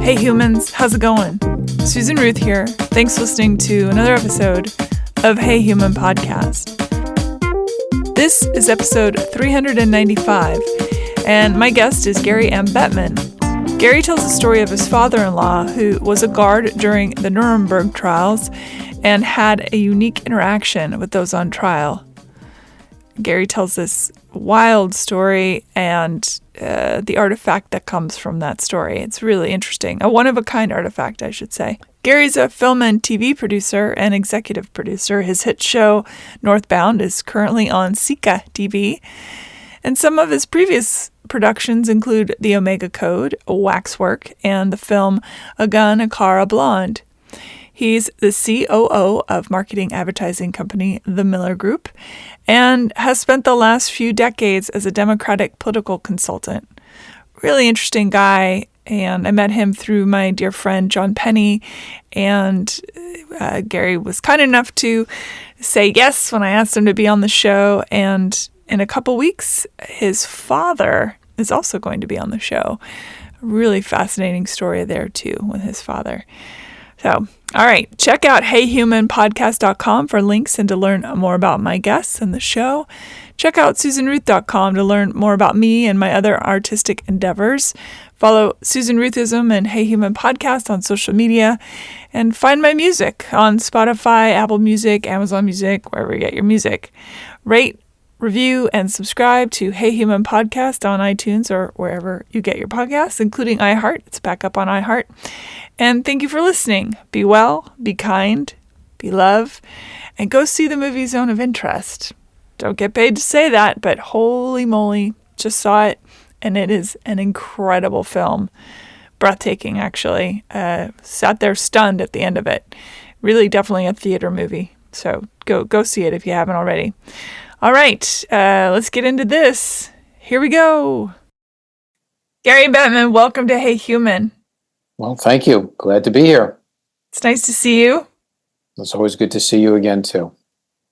Hey humans, how's it going? Susan Ruth here. Thanks for listening to another episode of Hey Human Podcast. This is episode 395, and my guest is Gary M. Bettman. Gary tells the story of his father-in-law, who was a guard during the Nuremberg trials and had a unique interaction with those on trial. Gary tells this wild story and the artifact that comes from that story. It's really interesting. A one-of-a-kind artifact, I should say. Gary's a film and TV producer and executive producer. His hit show, Northbound, is currently on Seeka TV. And some of his previous productions include The Omega Code, Waxwork, and the film A Gun, a Car, a Blonde. He's the COO of marketing advertising company The Miller Group and has spent the last few decades as a Democratic political consultant. Really interesting guy, and I met him through my dear friend John Penny, and Gary was kind enough to say yes when I asked him to be on the show, and in a couple weeks, his father is also going to be on the show. A really fascinating story there, too, with his father. So, all right, check out heyhumanpodcast.com for links and to learn more about my guests and the show. Check out susanruth.com to learn more about me and my other artistic endeavors. Follow Susan Ruthism and Hey Human Podcast on social media. And find my music on Spotify, Apple Music, Amazon Music, wherever you get your music. Rate, review, and subscribe to Hey Human Podcast on iTunes or wherever you get your podcasts, including iHeart. It's back up on iHeart. And thank you for listening. Be well, be kind, be love, and go see the movie Zone of Interest. Don't get paid to say that, but holy moly, just saw it, and it is an incredible film. Breathtaking, actually. Sat there stunned at the end of it. Really, definitely a theater movie. So go see it if you haven't already. All right, let's get into this. Here we go. Gary Bettman, welcome to Hey Human. Well, thank you. Glad to be here. It's nice to see you. It's always good to see you again, too.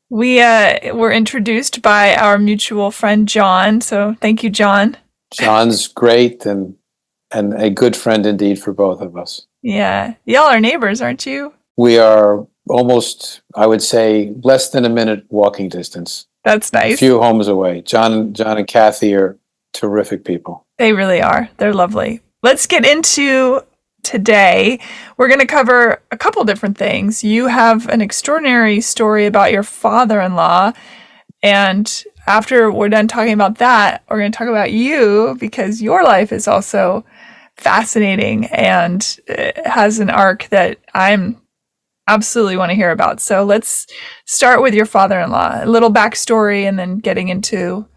We were introduced by our mutual friend, John. So thank you, John. John's great and a good friend indeed for both of us. Yeah. Y'all are neighbors, aren't you? We are almost, I would say, less than a minute walking distance. That's nice. A few homes away. John and Kathy are terrific people. They really are. They're lovely. Let's get into today. We're going to cover a couple different things. You have an extraordinary story about your father-in-law. And after we're done talking about that, we're going to talk about you because your life is also fascinating and has an arc that I'm absolutely want to hear about. So let's start with your father-in-law, a little backstory, and then getting into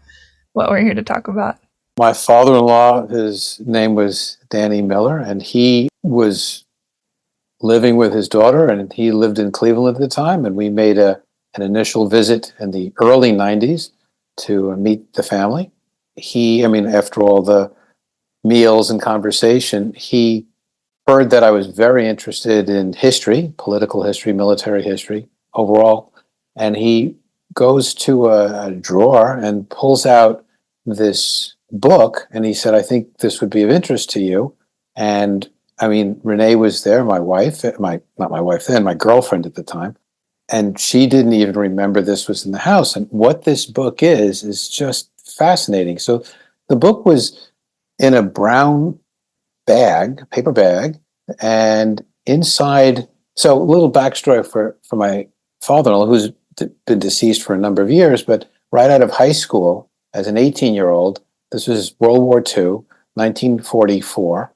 what we're here to talk about. My father-in-law, his name was Danny Miller, and he was living with his daughter, and he lived in Cleveland at the time, and we made an initial visit in the early 90s to meet the family. After all the meals and conversation, he heard that I was very interested in history, political history, military history overall, and he goes to a drawer and pulls out this book, and he said, I think this would be of interest to you. And Renee was there, my wife, not my wife then, my girlfriend at the time, and she didn't even remember this was in the house. And what this book is just fascinating. So the book was in a brown bag, paper bag, and inside, so a little backstory for my father-in-law, who's been deceased for a number of years, but right out of high school, as an 18-year-old, this was World War II, 1944,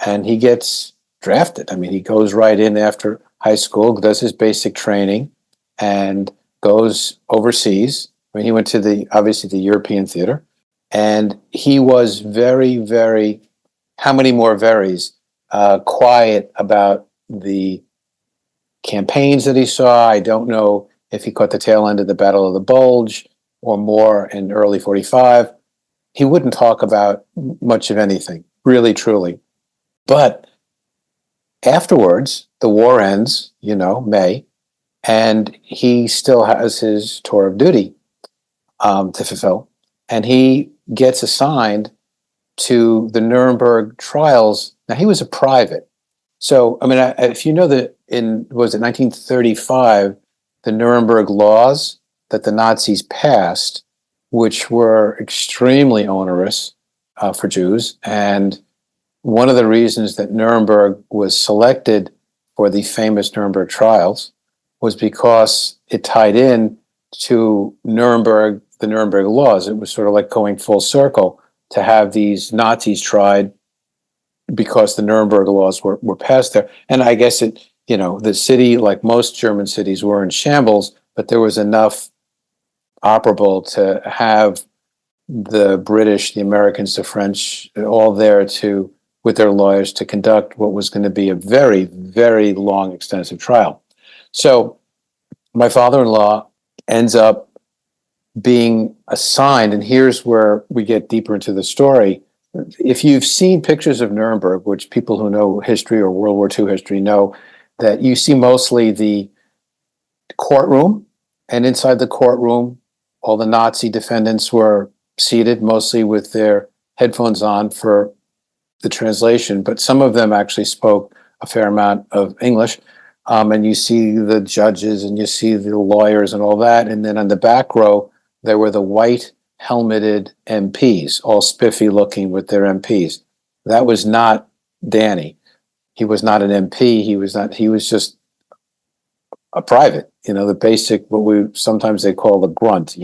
and he gets drafted. He goes right in after high school, does his basic training, and goes overseas. He went to the European theater, and he was very, very, how many more verys, quiet about the campaigns that he saw. I don't know if he caught the tail end of the Battle of the Bulge or more in early 45. He wouldn't talk about much of anything, really, truly. But afterwards, the war ends, May, and he still has his tour of duty to fulfill. And he gets assigned to the Nuremberg trials. Now, he was a private, So, I mean, if you know that was it 1935, the Nuremberg laws that the Nazis passed, which were extremely onerous for Jews. And one of the reasons that Nuremberg was selected for the famous Nuremberg trials was because it tied in to Nuremberg, the Nuremberg laws. It was sort of like going full circle to have these Nazis tried because the Nuremberg laws were passed there. And I guess the city, like most German cities, were in shambles, but there was enough operable to have the British, the Americans, the French, all there with their lawyers to conduct what was going to be a very, very long, extensive trial. So my father-in-law ends up being assigned, and here's where we get deeper into the story. If you've seen pictures of Nuremberg, which people who know history or World War II history know, that you see mostly the courtroom, and inside the courtroom, all the Nazi defendants were seated, mostly with their headphones on for the translation, but some of them actually spoke a fair amount of English. And you see the judges and you see the lawyers and all that. And then on the back row, there were the white helmeted MPs, all spiffy looking with their MPs. That was not Danny. He was not an MP. He was just a private, the basic, sometimes they call the grunt,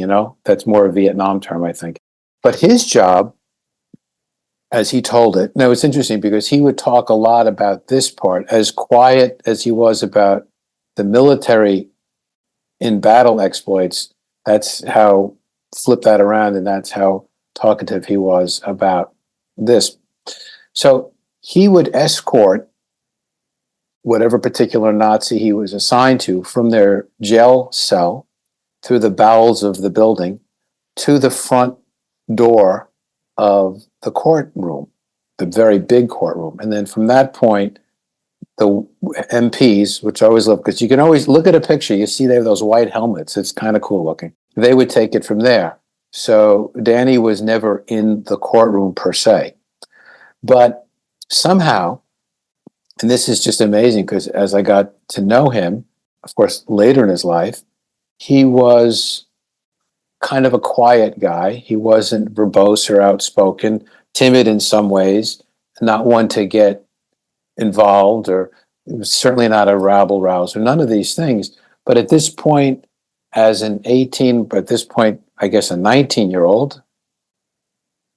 that's more a Vietnam term, I think. But his job, as he told it, now it's interesting because he would talk a lot about this part, as quiet as he was about the military in battle exploits. That's how, flip that around, and that's how talkative he was about this. So he would escort whatever particular Nazi he was assigned to from their jail cell through the bowels of the building to the front door of the courtroom, the very big courtroom. And then from that point, the MPs, which I always love, because you can always look at a picture, you see they have those white helmets. It's kind of cool looking. They would take it from there. So Danny was never in the courtroom per se. But somehow, and this is just amazing because as I got to know him, of course, later in his life, he was kind of a quiet guy. He wasn't verbose or outspoken, timid in some ways, not one to get involved, or it was certainly not a rabble rouser, none of these things. But at this point, as an 18, but at this point, I guess a 19-year-old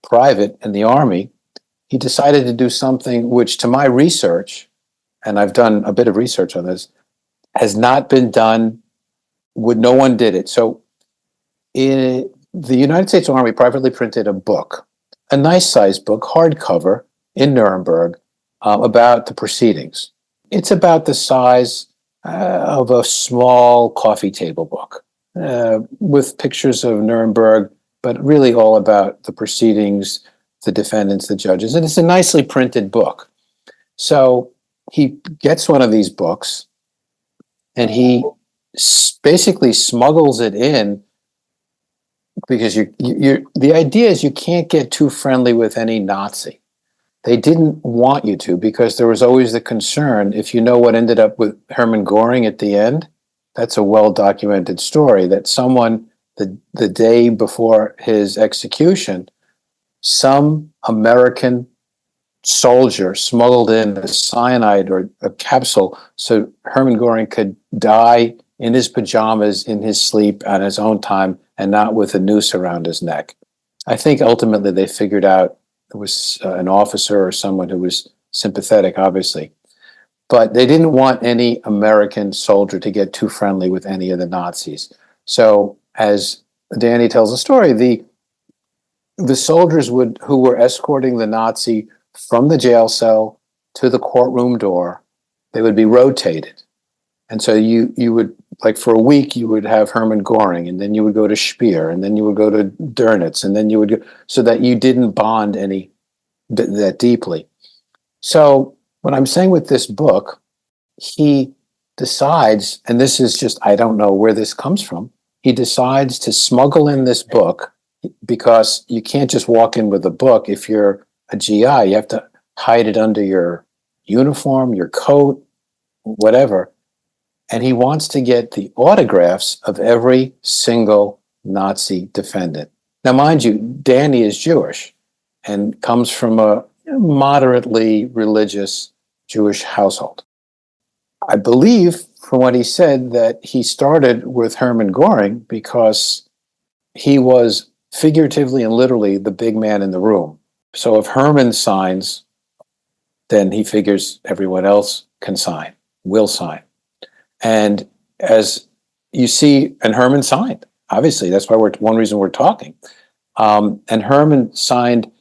private in the Army, he decided to do something which, to my research, and I've done a bit of research on this, has not been done. No one did it. So the United States Army privately printed a book, a nice sized book, hardcover, in Nuremberg, about the proceedings. It's about the size of a small coffee table book, with pictures of Nuremberg, but really all about the proceedings, the defendants, the judges. And it's a nicely printed book. So he gets one of these books and he basically smuggles it in, because the idea is you can't get too friendly with any Nazi. They didn't want you to, because there was always the concern, if you know what ended up with Hermann Göring at the end, that's a well-documented story, that someone, the day before his execution, some American soldier smuggled in a cyanide or a capsule so Hermann Göring could die in his pajamas, in his sleep, at his own time, and not with a noose around his neck. I think ultimately they figured out it was an officer or someone who was sympathetic, obviously. But they didn't want any American soldier to get too friendly with any of the Nazis. So as Danny tells the story, the soldiers who were escorting the Nazi from the jail cell to the courtroom door, they would be rotated. And so you would, like for a week, you would have Hermann Göring, and then you would go to Speer, and then you would go to Dönitz, and then you would go, so that you didn't bond that deeply. So what I'm saying with this book, he decides, and this is just, I don't know where this comes from, he decides to smuggle in this book, because you can't just walk in with a book if you're a GI. You have to hide it under your uniform, your coat, whatever. And he wants to get the autographs of every single Nazi defendant. Now, mind you, Danny is Jewish and comes from a moderately religious Jewish household. I believe from what he said that he started with Hermann Goring because he was figuratively and literally the big man in the room. So if Hermann signs, then he figures everyone else can sign, will sign. And as you see, and Herman signed, obviously, that's why one reason we're talking. And Herman signed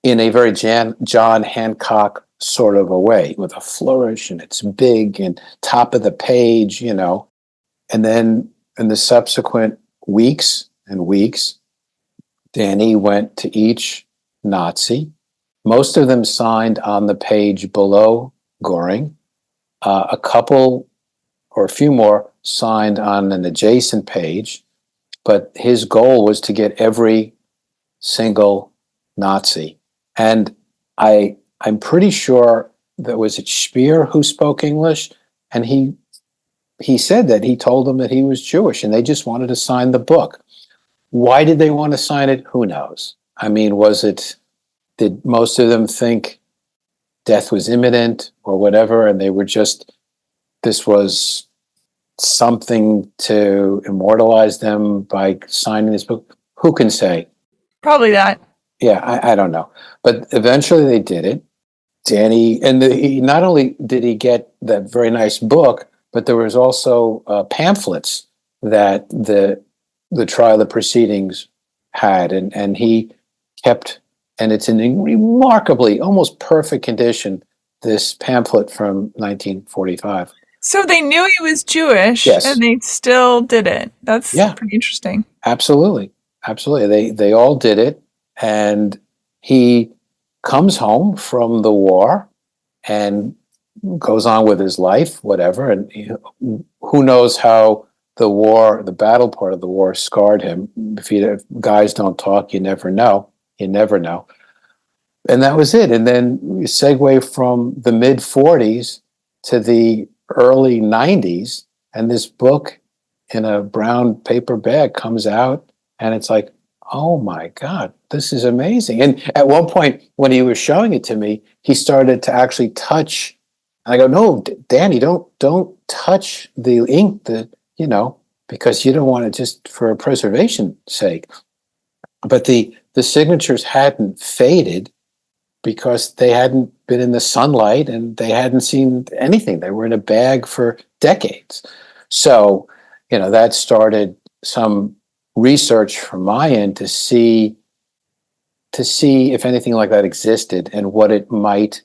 in a very John Hancock sort of a way, with a flourish, and it's big and top of the page, you know. And then in the subsequent weeks and weeks, Danny went to each Nazi. Most of them signed on the page below Goring. A couple or a few more signed on an adjacent page, but his goal was to get every single Nazi. And I'm pretty sure that was it Speer who spoke English, and he said that he told them that he was Jewish and they just wanted to sign the book. Why did they want to sign it? Who knows? I mean, did most of them think death was imminent or whatever, and they were just, this was something to immortalize them by signing this book? Who can say? Probably that. Yeah, I don't know. But eventually they did it. Danny, and he not only did he get that very nice book, but there was also pamphlets that the trial, the proceedings had, and he kept, and it's in remarkably, almost perfect condition, this pamphlet from 1945. So they knew he was Jewish, Yes. and they still did it. That's pretty interesting. Absolutely. They all did it, and he comes home from the war and goes on with his life, whatever. And who knows how the battle part of the war scarred him. If guys don't talk, you never know. You never know. And that was it. And then we segue from the mid 40s to the early 90s, and this book in a brown paper bag comes out, and it's like, oh my God, this is amazing. And at one point when he was showing it to me, he started to actually touch. And I go, no, Danny, don't touch the ink, because you don't want it, just for preservation's sake. But the signatures hadn't faded because they hadn't been in the sunlight and they hadn't seen anything. They were in a bag for decades. So, that started some research from my end to see if anything like that existed and what it might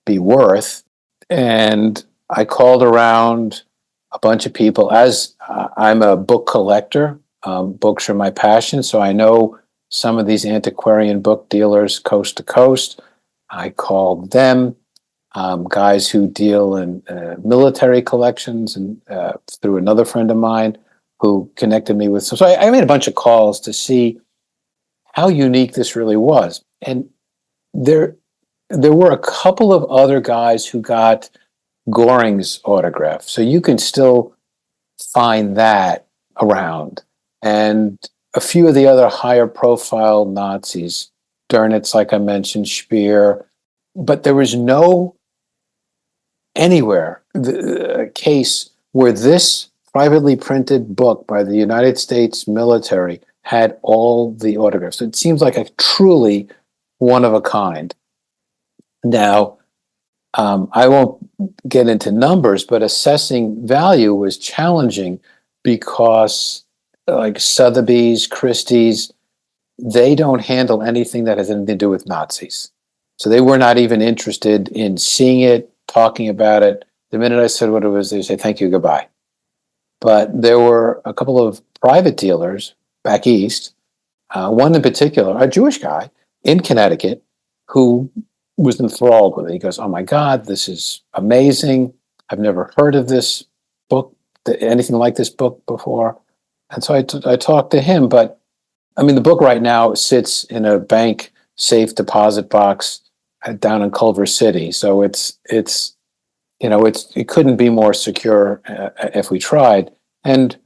be worth. And I called around a bunch of people. As I'm a book collector, books are my passion, so I know some of these antiquarian book dealers coast to coast. I called them, guys who deal in military collections, and through another friend of mine who connected me with. So I made a bunch of calls to see how unique this really was. And there were a couple of other guys who got Goring's autograph. So you can still find that around. And a few of the other higher profile Nazis, Dönitz, like I mentioned, Speer, but there was no anywhere the case where this privately printed book by the United States military had all the autographs. It seems like a truly one of a kind. Now, I won't get into numbers, but assessing value was challenging because, like Sotheby's, Christie's, they don't handle anything that has anything to do with Nazis. So they were not even interested in seeing it, talking about it. The minute I said what it was, they say, thank you, goodbye. But there were a couple of private dealers back east, one in particular, a Jewish guy in Connecticut, who was enthralled with it. He goes, oh my God, this is amazing. I've never heard of this book, anything like this book before. And so I talked to him, but I mean, the book right now sits in a bank safe deposit box. down in Culver City. So it couldn't be more secure if we tried. And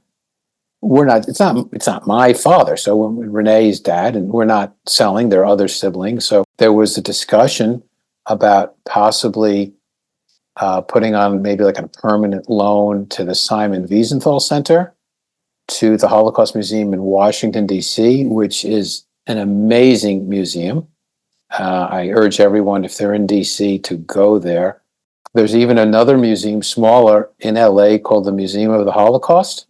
it's not my father. So when Renee's dad, and we're not selling, there are other siblings. So there was a discussion about possibly putting on maybe like a permanent loan to the Simon Wiesenthal Center, to the Holocaust Museum in Washington, D.C., which is an amazing museum. I urge everyone, if they're in D.C., to go there. There's even another museum, smaller, in L.A. called the Museum of the Holocaust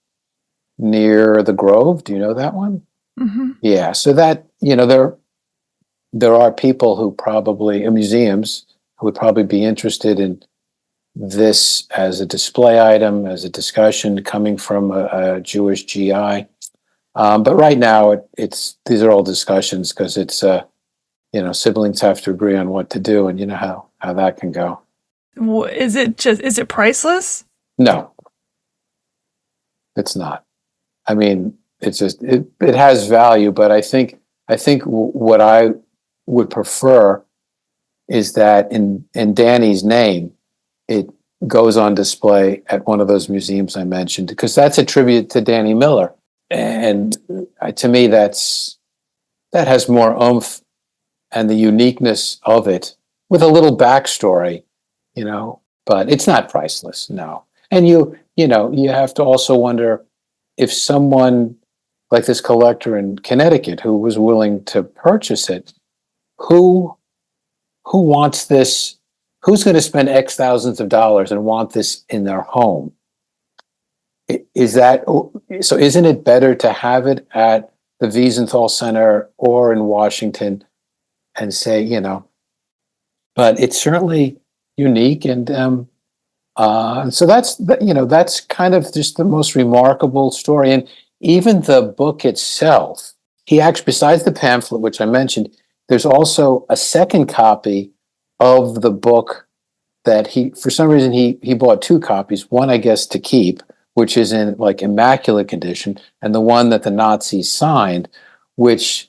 near the Grove. Do you know that one? Mm-hmm. Yeah. So that, there are people who probably, museums, who would probably be interested in this as a display item, as a discussion coming from a Jewish GI. But right now, these are all discussions because it's, siblings have to agree on what to do, and you know how that can go. Is it priceless? No, it's not. I mean, it's just, it has value, but I think what I would prefer is that in Danny's name, it goes on display at one of those museums I mentioned, because that's a tribute to Danny Miller. And to me, that has more oomph and the uniqueness of it, with a little backstory, but it's not priceless, no. And you have to also wonder if someone like this collector in Connecticut who was willing to purchase it, who wants this? Who's going to spend X thousands of dollars and want this in their home? Is that so? Isn't it better to have it at the Wiesenthal Center or in Washington and say, but it's certainly unique. And so that's kind of just the most remarkable story. And even the book itself, he actually, besides the pamphlet, which I mentioned, there's also a second copy of the book that for some reason, he bought two copies, one, I guess, to keep, which is in like immaculate condition, and the one that the Nazis signed, which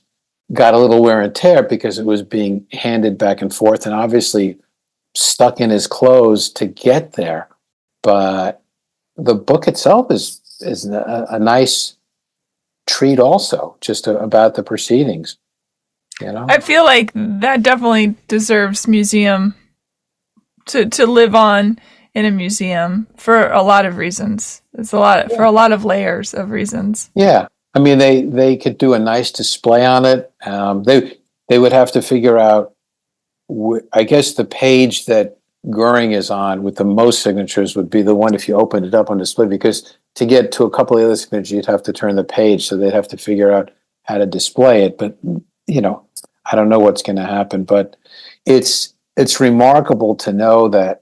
got a little wear and tear because it was being handed back and forth and obviously stuck in his clothes to get there. But the book itself is a nice treat also, just about the proceedings. I feel like that definitely deserves museum to live on in a museum for a lot of reasons. It's for a lot of layers of reasons. Yeah. I mean, they could do a nice display on it. They would have to figure out, I guess the page that Goering is on with the most signatures would be the one if you opened it up on display, because to get to a couple of other signatures, you'd have to turn the page. So they'd have to figure out how to display it. But, I don't know what's going to happen. But it's remarkable to know that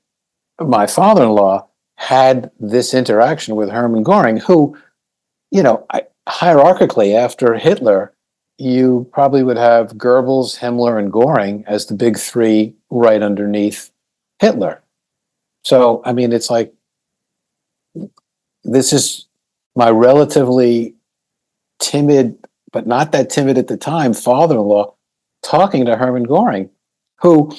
my father-in-law had this interaction with Hermann Goering, who, hierarchically after Hitler, you probably would have Goebbels, Himmler, and Goering as the big three right underneath Hitler. So, I mean, it's like, this is my relatively timid, but not that timid at the time, father-in-law talking to Hermann Goering, who,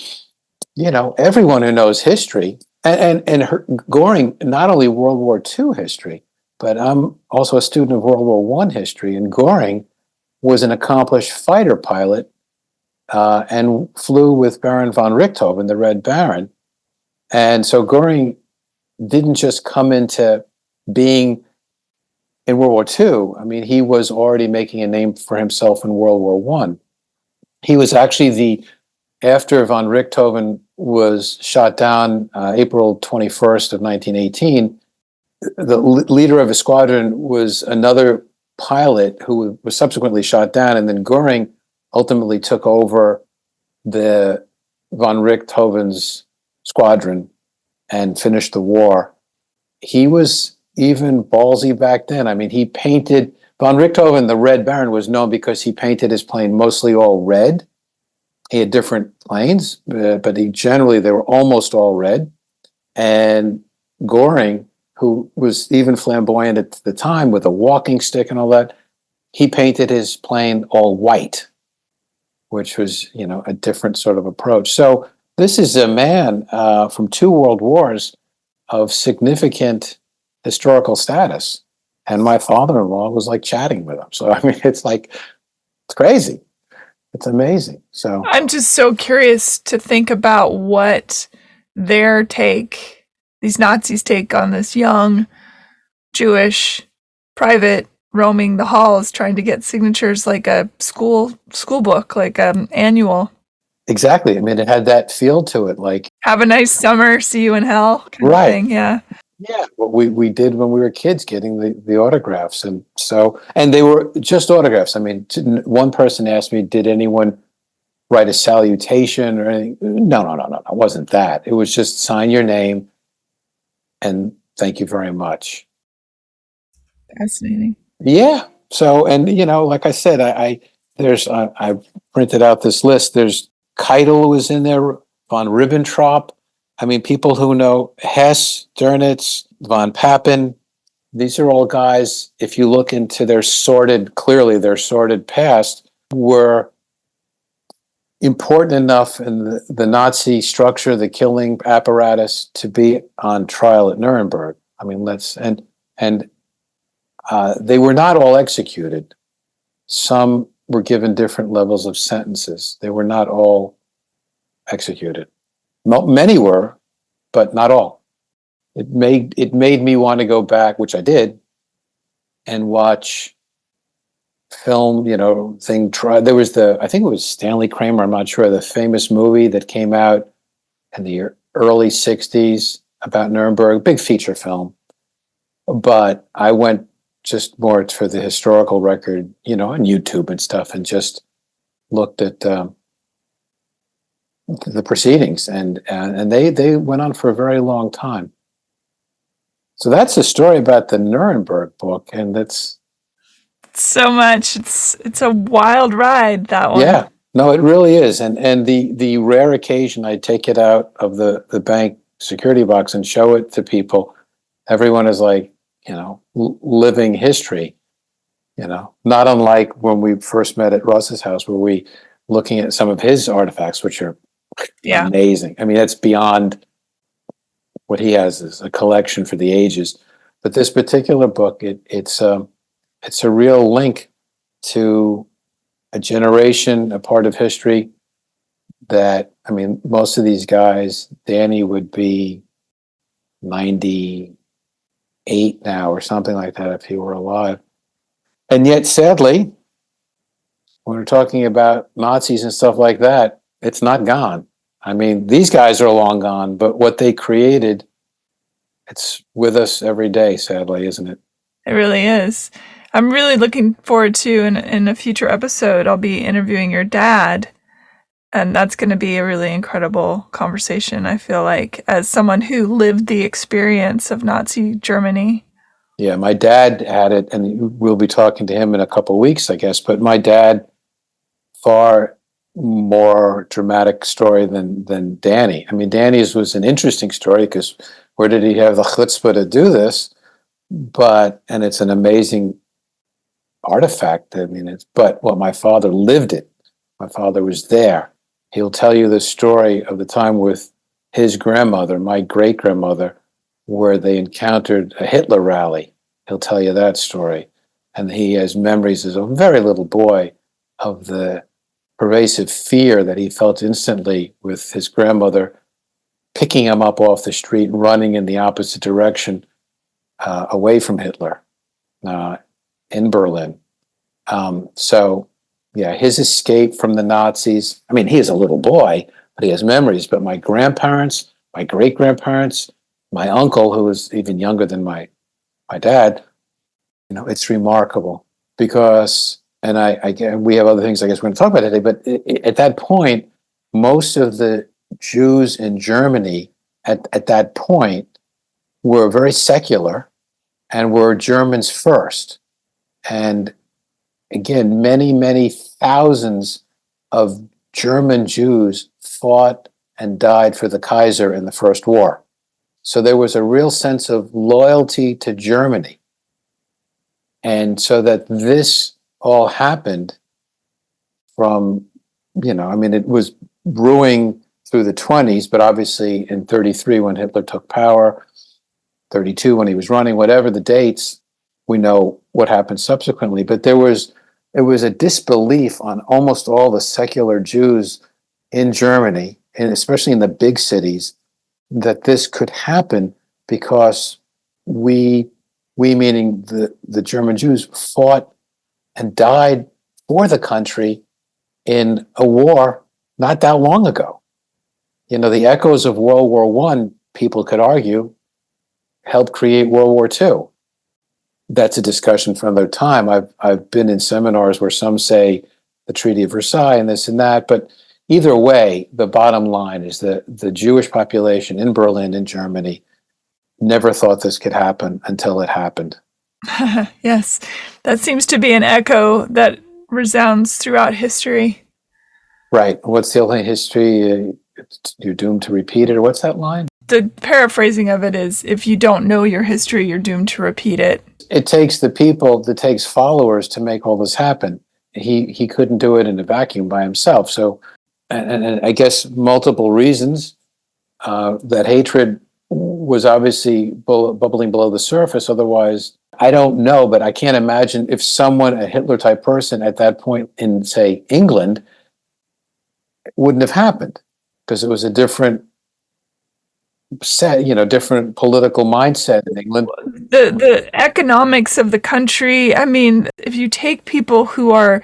everyone who knows history, and Goering, not only World War II history, but I'm also a student of World War I history, and Goering was an accomplished fighter pilot and flew with Baron von Richthofen, the Red Baron. And so Goering didn't just come into being in World War II. I mean, he was already making a name for himself in World War I. He was actually after von Richthofen was shot down April 21st of 1918, the leader of his squadron was another pilot who was subsequently shot down, and then Goering ultimately took over the von Richthofen's squadron and finished the war. He was even ballsy back then. I mean, he painted von Richthofen, the Red Baron, was known because he painted his plane mostly all red. He had different planes, but they were almost all red. And Goering, who was even flamboyant at the time with a walking stick and all that, he painted his plane all white, which was, a different sort of approach. So This is a man from two world wars of significant historical status. And my father-in-law was like chatting with him. So, I mean, it's crazy. It's amazing. So I'm just so curious to think about what their take, these Nazis' take on this young Jewish private roaming the halls trying to get signatures like a school book, like annual. exactly. I mean, it had that feel to it, like, Have a nice summer, see you in hell kind of right. thing. Yeah. Yeah, what we did when we were kids, getting the autographs. And they were just autographs. I mean, one person asked me, did anyone write a salutation or anything? No. It wasn't that. It was just sign your name and thank you very much. Fascinating. Yeah. So, and like I said, I printed out this list. There's Keitel was in there, von Ribbentrop. I mean, people who know Hess, Dönitz, von Papen. These are all guys, if you look into their sordid past, were important enough in the Nazi structure, the killing apparatus, to be on trial at Nuremberg. I mean, they were not all executed. Some were given different levels of sentences. They were not all executed. Many were, but not all. It made me want to go back, which I did, and watch film, there was I think it was Stanley Kramer, I'm not sure, the famous movie that came out in the early 60s about Nuremberg, big feature film. But I went just more for the historical record, on YouTube and stuff, and just looked at the proceedings, and they went on for a very long time. So that's the story about the Nuremberg book, and that's so much. It's a wild ride, that one. Yeah, no, it really is. And the rare occasion I take it out of the bank security box and show it to people, everyone is like, living history, not unlike when we first met at Russ's house, where we looking at some of his artifacts, which are amazing. I mean, that's beyond what he has is a collection for the ages. But this particular book, it's a real link to a generation, a part of history that, I mean, most of these guys, Danny would be 98 now or something like that if he were alive. And yet, sadly, when we're talking about Nazis and stuff like that, it's not gone. I mean, these guys are long gone, but what they created, it's with us every day, sadly, isn't it? It really is. I'm really looking forward to, in a future episode, I'll be interviewing your dad. And that's going to be a really incredible conversation, I feel like, as someone who lived the experience of Nazi Germany. Yeah, my dad had it, and we'll be talking to him in a couple of weeks, I guess. But my dad, far more dramatic story than Danny. I mean, Danny's was an interesting story because where did he have the chutzpah to do this? And it's an amazing artifact. I mean, my father lived it. My father was there. He'll tell you the story of the time with his grandmother, my great-grandmother, where they encountered a Hitler rally. He'll tell you that story. And he has memories as a very little boy of the pervasive fear that he felt instantly with his grandmother picking him up off the street and running in the opposite direction away from Hitler in Berlin. Yeah, his escape from the Nazis. I mean, he is a little boy, but he has memories. But my grandparents, my great-grandparents, my uncle, who was even younger than my dad, it's remarkable because, and we have other things I guess we're going to talk about today, but at that point, most of the Jews in Germany at that point were very secular and were Germans first. And again, many, many thousands of German Jews fought and died for the Kaiser in the First War. So there was a real sense of loyalty to Germany. And so that this all happened from, it was brewing through the 20s, but obviously in 33 when Hitler took power, 32 when he was running, whatever the dates, we know what happened subsequently. But it was a disbelief on almost all the secular Jews in Germany, and especially in the big cities, that this could happen because we meaning the German Jews, fought and died for the country in a war not that long ago. The echoes of World War One, people could argue, helped create World War II. That's a discussion for another time. I've been in seminars where some say the Treaty of Versailles and this and that, but either way, the bottom line is that the Jewish population in Berlin, in Germany, never thought this could happen until it happened. Yes, that seems to be an echo that resounds throughout history. Right. What's the only history? You're doomed to repeat it, or what's that line? The paraphrasing of it is, if you don't know your history, you're doomed to repeat it. It takes the people, it takes followers to make all this happen. He couldn't do it in a vacuum by himself. So, and I guess multiple reasons. That hatred was obviously bubbling below the surface. Otherwise, I don't know, but I can't imagine if someone, a Hitler-type person at that point in, say, England, it wouldn't have happened because it was a different set, different political mindset in England. The economics of the country, I mean, if you take people who are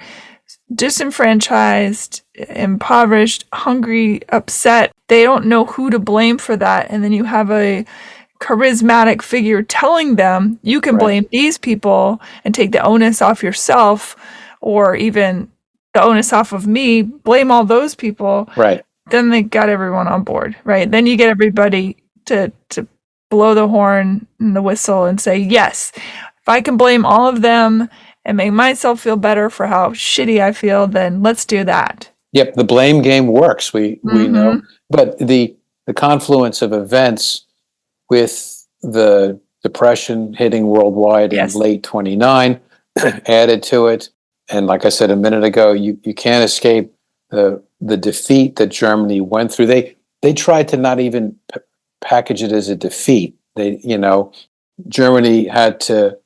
disenfranchised, impoverished, hungry, upset, they don't know who to blame for that. And then you have a charismatic figure telling them you can blame these people and take the onus off yourself, or even the onus off of me, blame all those people. Right. Then they got everyone on board, right? Then you get everybody to blow the horn and the whistle and say, yes, if I can blame all of them and make myself feel better for how shitty I feel, then let's do that. Yep, the blame game works. We know, but the confluence of events with the depression hitting worldwide in late 29 added to it, and like I said a minute ago, you can't escape the defeat that Germany went through. They tried to not even package it as a defeat. Germany had to,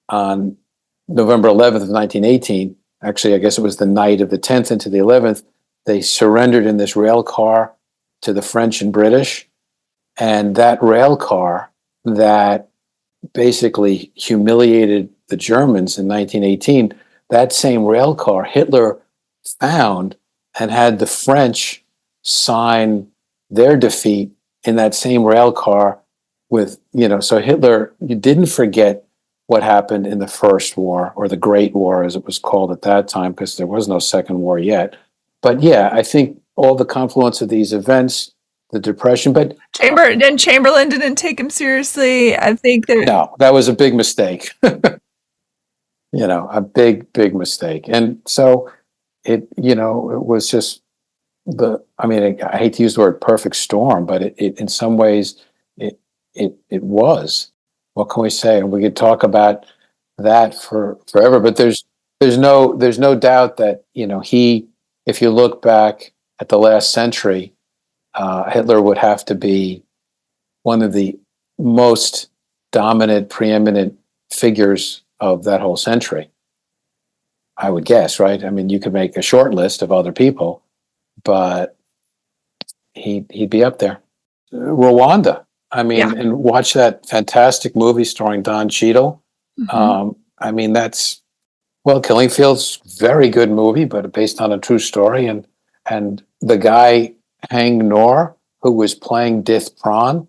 on November 11th of 1918, actually, I guess it was the night of the 10th into the 11th, they surrendered in this rail car to the French and British. And that rail car that basically humiliated the Germans in 1918, that same rail car Hitler found and had the French sign their defeat in that same rail car with, so Hitler, you didn't forget what happened in the First War, or the Great War, as it was called at that time, because there was no Second War yet. But yeah, I think all the confluence of these events, the depression, but Chamberlain didn't take him seriously. I think no, that was a big mistake. A big mistake. And so it was just I hate to use the word perfect storm, but it in some ways it was. What can we say? And we could talk about that for forever. But there's no doubt that if you look back at the last century, Hitler would have to be one of the most dominant, preeminent figures of that whole century. I would guess, right? I mean, you could make a short list of other people, but he'd be up there. Rwanda. I mean, and watch that fantastic movie starring Don Cheadle. Killing Field's very good movie, but based on a true story. And the guy, Hang Nor, who was playing Dith Pran,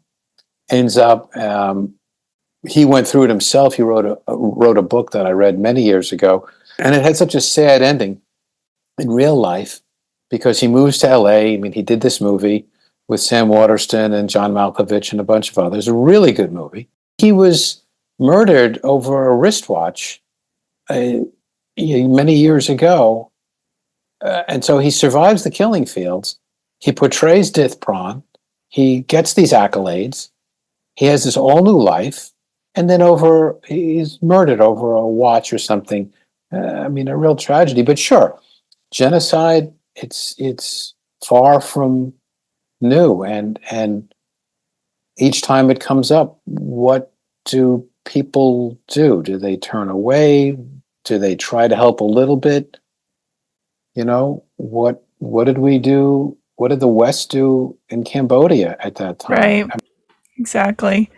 ends up, he went through it himself. He wrote a book that I read many years ago, and it had such a sad ending in real life because he moves to LA. I mean, he did this movie with Sam Waterston and John Malkovich and a bunch of others. A really good movie. He was murdered over a wristwatch many years ago. And so he survives the killing fields. He portrays Dith Pran. He gets these accolades. He has this all new life. And then he's murdered over a watch or something. A real tragedy. But sure, genocide, it's far from new. And each time it comes up, what do people do? Do they turn away? Do they try to help a little bit? What did we do? What did the West do in Cambodia at that time? Right. Exactly.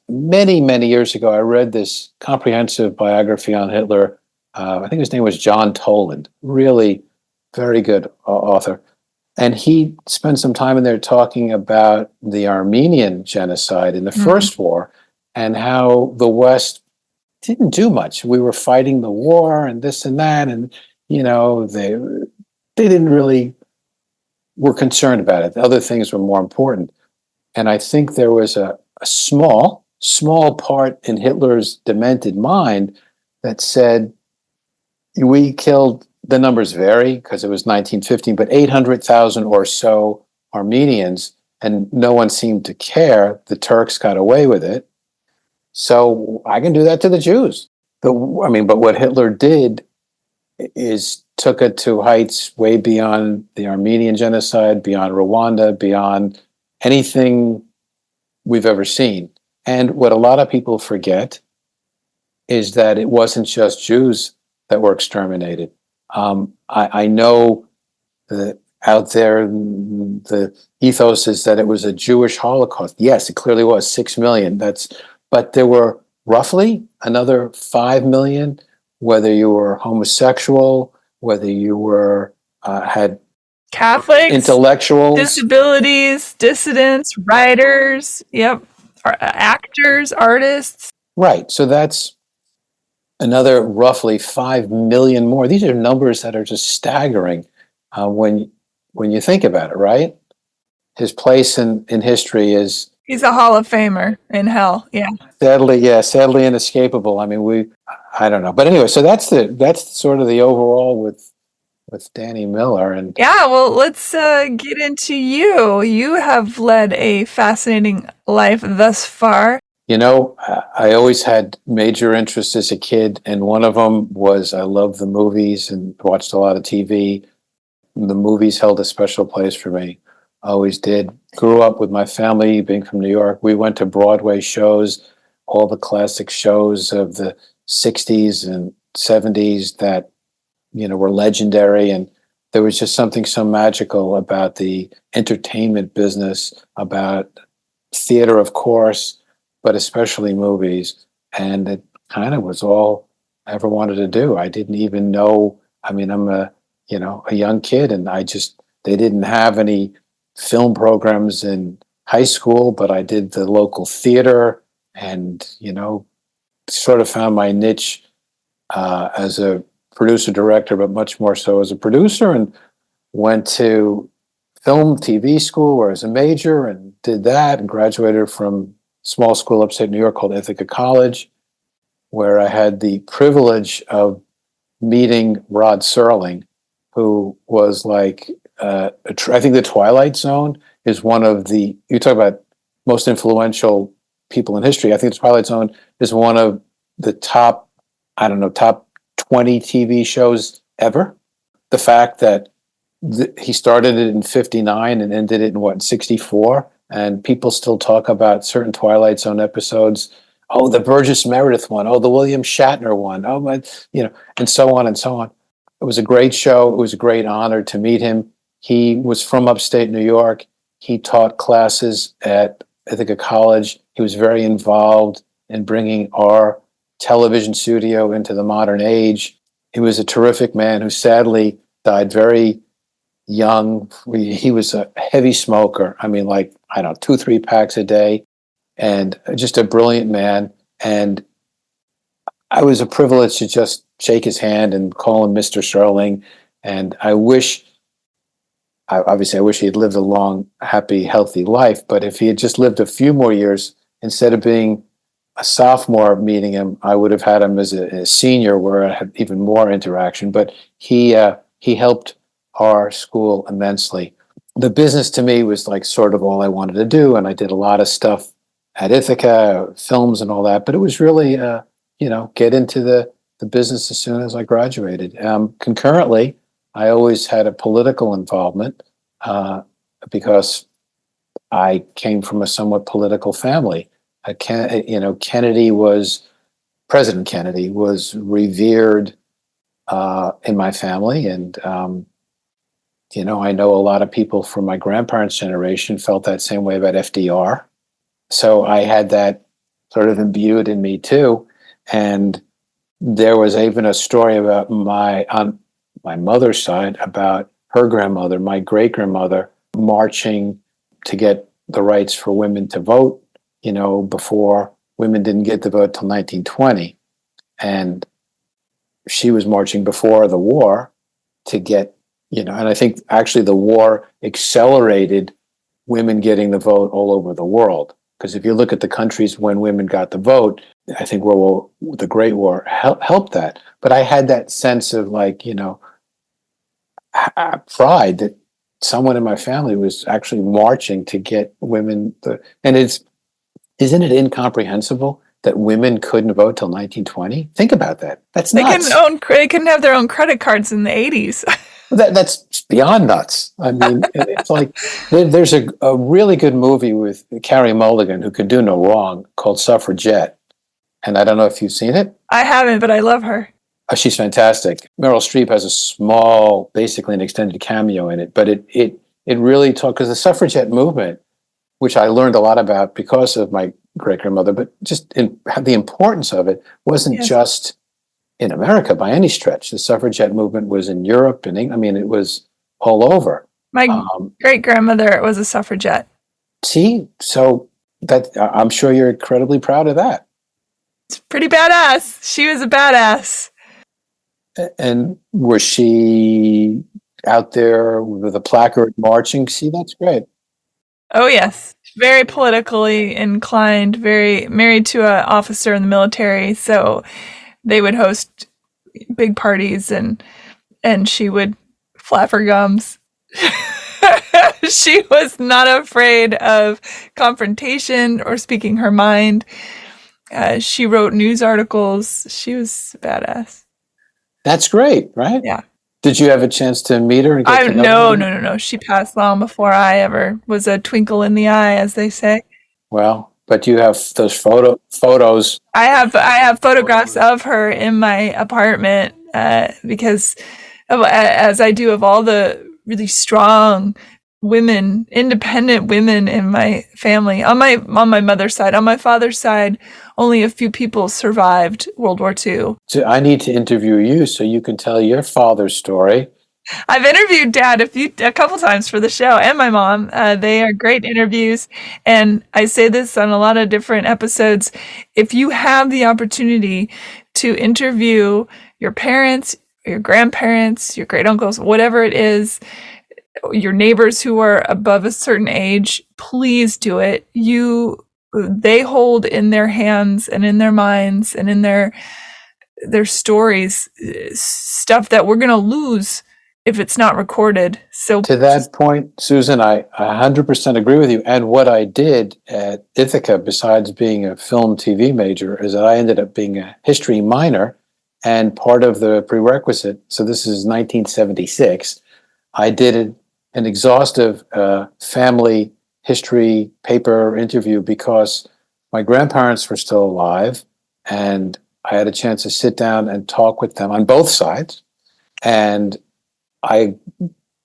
Many, many years ago, I read this comprehensive biography on Hitler. I think his name was John Toland, really very good author. And he spent some time in there talking about the Armenian genocide in the First War and how the West didn't do much. We were fighting the war and this and that. And, they didn't really were concerned about it. Other things were more important. And I think there was a small part in Hitler's demented mind that said, we killed, the numbers vary because it was 1915, but 800,000 or so Armenians, and no one seemed to care. The Turks got away with it. So I can do that to the Jews. But what Hitler did is took it to heights way beyond the Armenian genocide, beyond Rwanda, beyond anything we've ever seen. And what a lot of people forget is that it wasn't just Jews that were exterminated. I know that out there, the ethos is that it was a Jewish Holocaust. Yes, it clearly was 6 million. But there were roughly another 5 million, whether you were homosexual, whether you were had Catholics, intellectuals, disabilities, dissidents, writers, actors, artists. Right. So that's another roughly 5 million more. These are numbers that are just staggering when you think about it, right? His place in history is... He's a Hall of Famer in hell, yeah. Sadly inescapable. I don't know. But anyway, so that's sort of the overall with Danny Miller. And yeah, well, let's get into you. You have led a fascinating life thus far. I always had major interests as a kid, and one of them was I loved the movies and watched a lot of TV. The movies held a special place for me. Always did. Grew up with my family, being from New York. We went to Broadway shows, all the classic shows of the 60s and 70s that, were legendary. And there was just something so magical about the entertainment business, about theater, of course, but especially movies. And it kind of was all I ever wanted to do. I didn't even know. I'm a young kid, and they didn't have any film programs in high school, but I did the local theater and, sort of found my niche as a producer director, but much more so as a producer, and went to film TV school where I was a major and did that and graduated from small school upstate New York called Ithaca College, where I had the privilege of meeting Rod Serling, who was like, I think the Twilight Zone is one of the, you talk about most influential people in history. I think the Twilight Zone is one of the top 20 TV shows ever. The fact that he started it in 59 and ended it in 64, and people still talk about certain Twilight Zone episodes. Oh, the Burgess Meredith one. Oh, the William Shatner one. Oh, my, and so on and so on. It was a great show. It was a great honor to meet him. He was from upstate New York. He taught classes at Ithaca College. He was very involved in bringing our television studio into the modern age. He was a terrific man who sadly died very young. He was a heavy smoker. 2-3 packs a day, and just a brilliant man. And I was a privilege to just shake his hand and call him Mr. Serling. And I wish he had lived a long, happy, healthy life. But if he had just lived a few more years, instead of being a sophomore meeting him, I would have had him as a senior, where I had even more interaction. But he helped our school immensely. The business to me was like sort of all I wanted to do, and I did a lot of stuff at Ithaca, films and all that. But it was really, get into the business as soon as I graduated. Concurrently, I always had a political involvement because I came from a somewhat political family. President Kennedy was revered in my family, and I know a lot of people from my grandparents' generation felt that same way about FDR. So I had that sort of imbued in me too. And there was even a story about on my mother's side about her grandmother, my great grandmother, marching to get the rights for women to vote, before women didn't get the vote till 1920. And she was marching before the war to get, and I think actually the war accelerated women getting the vote all over the world. Because if you look at the countries when women got the vote, I think the Great War helped that. But I had that sense of pride that someone in my family was actually marching to get women. And isn't it incomprehensible that women couldn't vote till 1920? Think about that. That's nuts. They couldn't have their own credit cards in the 80s. That's beyond nuts. I mean, it's like there's a really good movie with Carey Mulligan, who could do no wrong, called Suffragette. And I don't know if you've seen it. I haven't, but I love her. Oh, she's fantastic. Meryl Streep has a small, basically an extended cameo in it, but it really talks, because the suffragette movement, which I learned a lot about because of my great-grandmother, but just the importance of it wasn't just in America by any stretch. The suffragette movement was in Europe and England. I mean, it was all over. My great-grandmother was a suffragette. See? So that I'm sure you're incredibly proud of that. It's pretty badass. She was a badass. And was she out there with a placard marching? See, that's great. Oh, yes. Very politically inclined, very married to an officer in the military. So they would host big parties and she would flap her gums. She was not afraid of confrontation or speaking her mind. She wrote news articles. She was badass. That's great, right? Yeah. Did you have a chance to meet her? And No. She passed long before I ever was a twinkle in the eye, as they say. Well, but you have those photos. I have photographs of her in my apartment because, as I do, of all the really strong women, independent women in my family. On my mother's side, on my father's side, only a few people survived World War II. So I need to interview you so you can tell your father's story. I've interviewed Dad a couple times for the show, and my mom. They are great interviews, and I say this on a lot of different episodes. If you have the opportunity to interview your parents, your grandparents, your great uncles, whatever it is, your neighbors who are above a certain age, please do it. They hold in their hands and in their minds and in their stories stuff that we're going to lose if it's not recorded. So to that point, Susan, I 100% agree with you. And what I did at Ithaca, besides being a film TV major, is that I ended up being a history minor, and part of the prerequisite, so this is 1976, I did an exhaustive family history paper interview because my grandparents were still alive, and I had a chance to sit down and talk with them on both sides. And I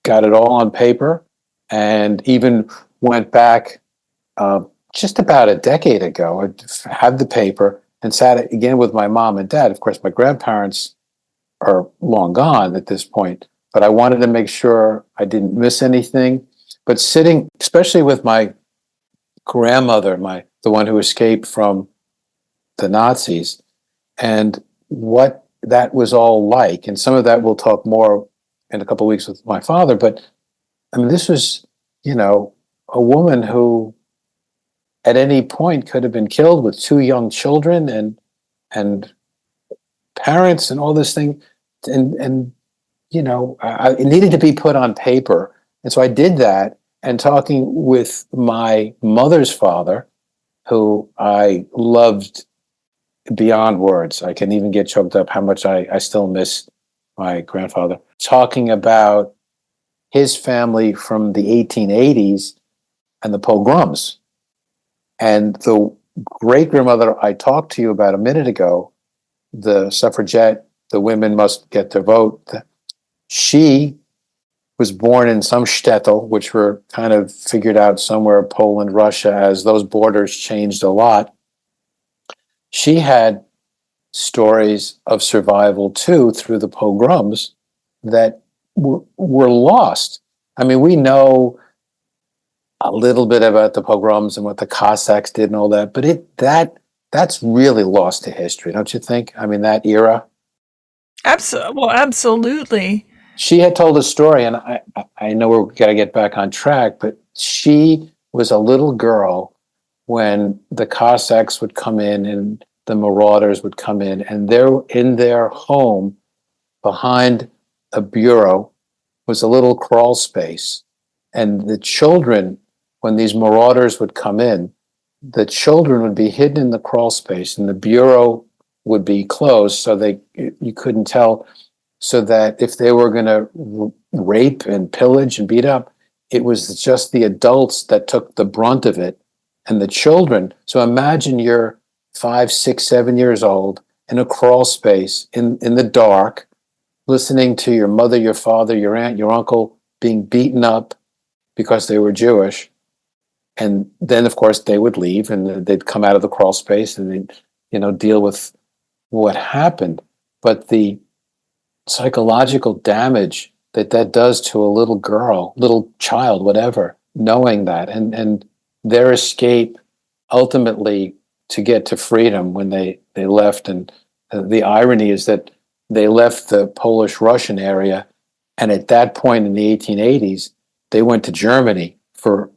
got it all on paper, and even went back just about a decade ago. I had the paper and sat again with my mom and dad. Of course, my grandparents are long gone at this point, but I wanted to make sure I didn't miss anything. But sitting, especially with my grandmother, the one who escaped from the Nazis, and what that was all like, and some of that we'll talk more in a couple of weeks with my father. But I mean, this was, a woman who at any point could have been killed with two young children and parents and all this thing. And it needed to be put on paper. And so I did that, and talking with my mother's father, who I loved beyond words. I can even get choked up how much I still miss my grandfather. Talking about his family from the 1880s, and the pogroms. And the great-grandmother I talked to you about a minute ago, the suffragette, the women must get their vote, she was born in some shtetl, which were kind of figured out somewhere, Poland, Russia, as those borders changed a lot. She had stories of survival too through the pogroms that were lost. I mean, we know a little bit about the pogroms and what the Cossacks did and all that, but that's really lost to history, don't you think? I mean, that era. Absolutely. She had told a story, and I know we're got to get back on track, but she was a little girl when the Cossacks would come in and the marauders would come in, and there in their home behind a bureau was a little crawl space. And the children, when these marauders would come in, the children would be hidden in the crawl space, and the bureau would be closed so you couldn't tell, so that if they were going to rape and pillage and beat up, it was just the adults that took the brunt of it, and the children. So imagine you're 5, 6, 7 years old in a crawl space in the dark, listening to your mother, your father, your aunt, your uncle being beaten up because they were Jewish. And then, of course, they would leave and they'd come out of the crawl space and they'd, deal with what happened. But the psychological damage that does to a little girl, little child, whatever, knowing that, and their escape ultimately to get to freedom when they left. And the irony is that they left the Polish-Russian area, and at that point in the 1880s, they went to Germany for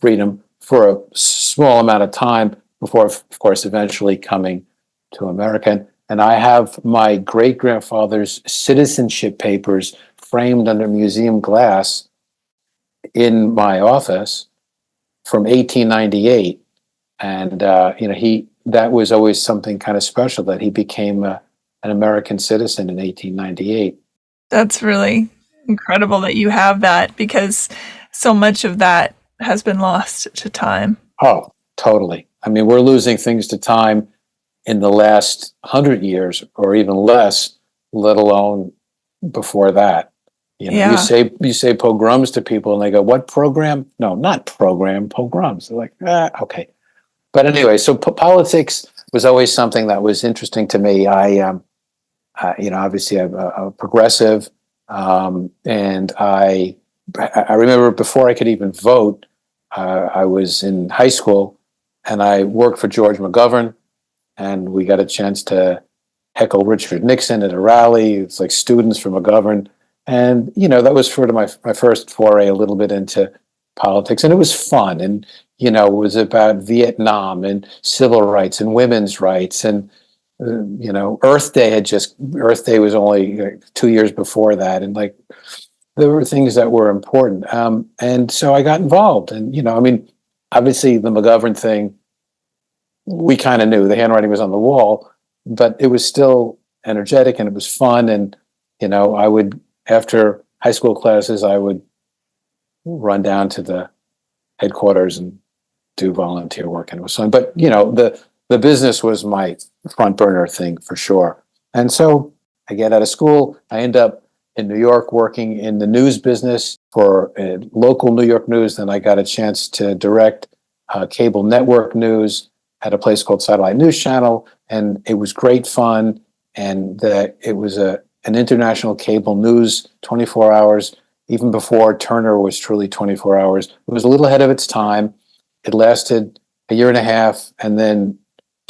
freedom for a small amount of time before, of course, eventually coming to America. And I have my great-grandfather's citizenship papers framed under museum glass in my office from 1898. And, that was always something kind of special, that he became an American citizen in 1898. That's really incredible that you have that, because so much of that has been lost to time. Oh, totally. I mean, we're losing things to time in the last 100 years or even less, let alone before that. You say pogroms to people and they go, "What program?" No, not program, pogroms. They're like, okay. But anyway, so politics was always something that was interesting to me. Obviously I'm a progressive, and I remember before I could even vote, I was in high school and I worked for George McGovern, and we got a chance to heckle Richard Nixon at a rally. It's like students from McGovern, and that was sort of my first foray a little bit into politics, and it was fun. And it was about Vietnam and civil rights and women's rights, and Earth Day was only 2 years before that, and there were things that were important, and so I got involved. And obviously the McGovern thing, we kind of knew the handwriting was on the wall, but it was still energetic and it was fun. And I would, after high school classes, I would run down to the headquarters and do volunteer work, and it was fun. But the business was my front burner thing for sure. And so I get out of school, I end up in New York working in the news business for local New York news. Then I got a chance to direct cable network news at a place called Satellite News Channel, and it was great fun. And it was an international cable news, 24 hours, even before Turner was truly 24 hours. It was a little ahead of its time. It lasted a year and a half, and then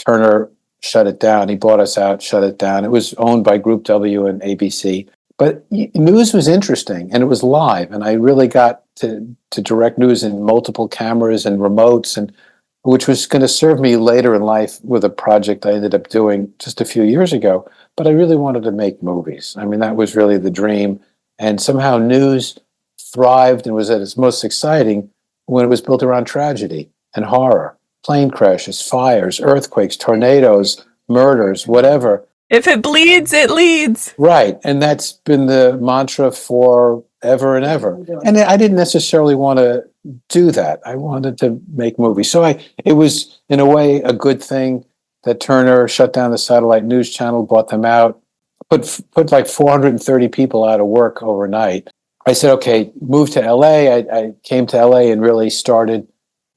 Turner shut it down. He bought us out, shut it down. It was owned by Group W and ABC. But news was interesting, and it was live, and I really got to direct news in multiple cameras and remotes, and which was going to serve me later in life with a project I ended up doing just a few years ago. But I really wanted to make movies. I mean, that was really the dream. And somehow news thrived and was at its most exciting when it was built around tragedy and horror, plane crashes, fires, earthquakes, tornadoes, murders, whatever. If it bleeds, it leads. Right. And that's been the mantra for ever and ever. And I didn't necessarily want to do that. I wanted to make movies. So it was in a way a good thing that Turner shut down the satellite news channel, bought them out, put like 430 people out of work overnight. I said, okay, move to LA. I came to LA and really started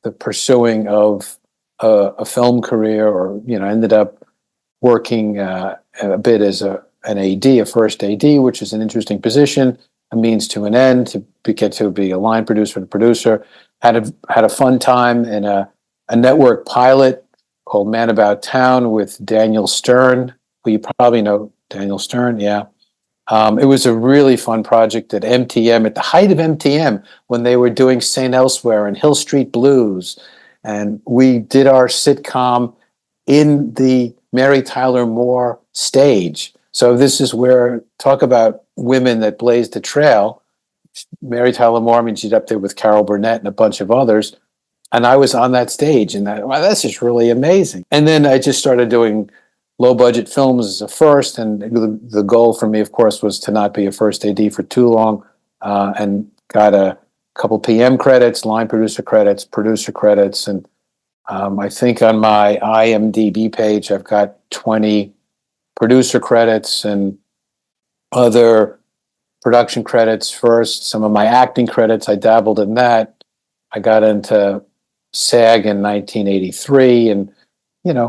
the pursuing of a film career, or, ended up working a bit as an AD, a first AD, which is an interesting position, a means to an end, to get to be a line producer and producer. Had a fun time in a network pilot called Man About Town with Daniel Stern, who you probably know. Daniel Stern, yeah. It was a really fun project at MTM, at the height of MTM, when they were doing St. Elsewhere and Hill Street Blues. And we did our sitcom in the Mary Tyler Moore stage. So this is where, talk about women that blazed the trail. Mary Tyler Moore, I mean, she's up there with Carol Burnett and a bunch of others. And I was on that stage, and wow, that's just really amazing. And then I just started doing low budget films as a first. And the goal for me, of course, was to not be a first AD for too long, and got a couple PM credits, line producer credits. And I think on my IMDb page, I've got 20 producer credits and other production credits first. Some of my acting credits, I dabbled in that. I got into SAG in 1983, and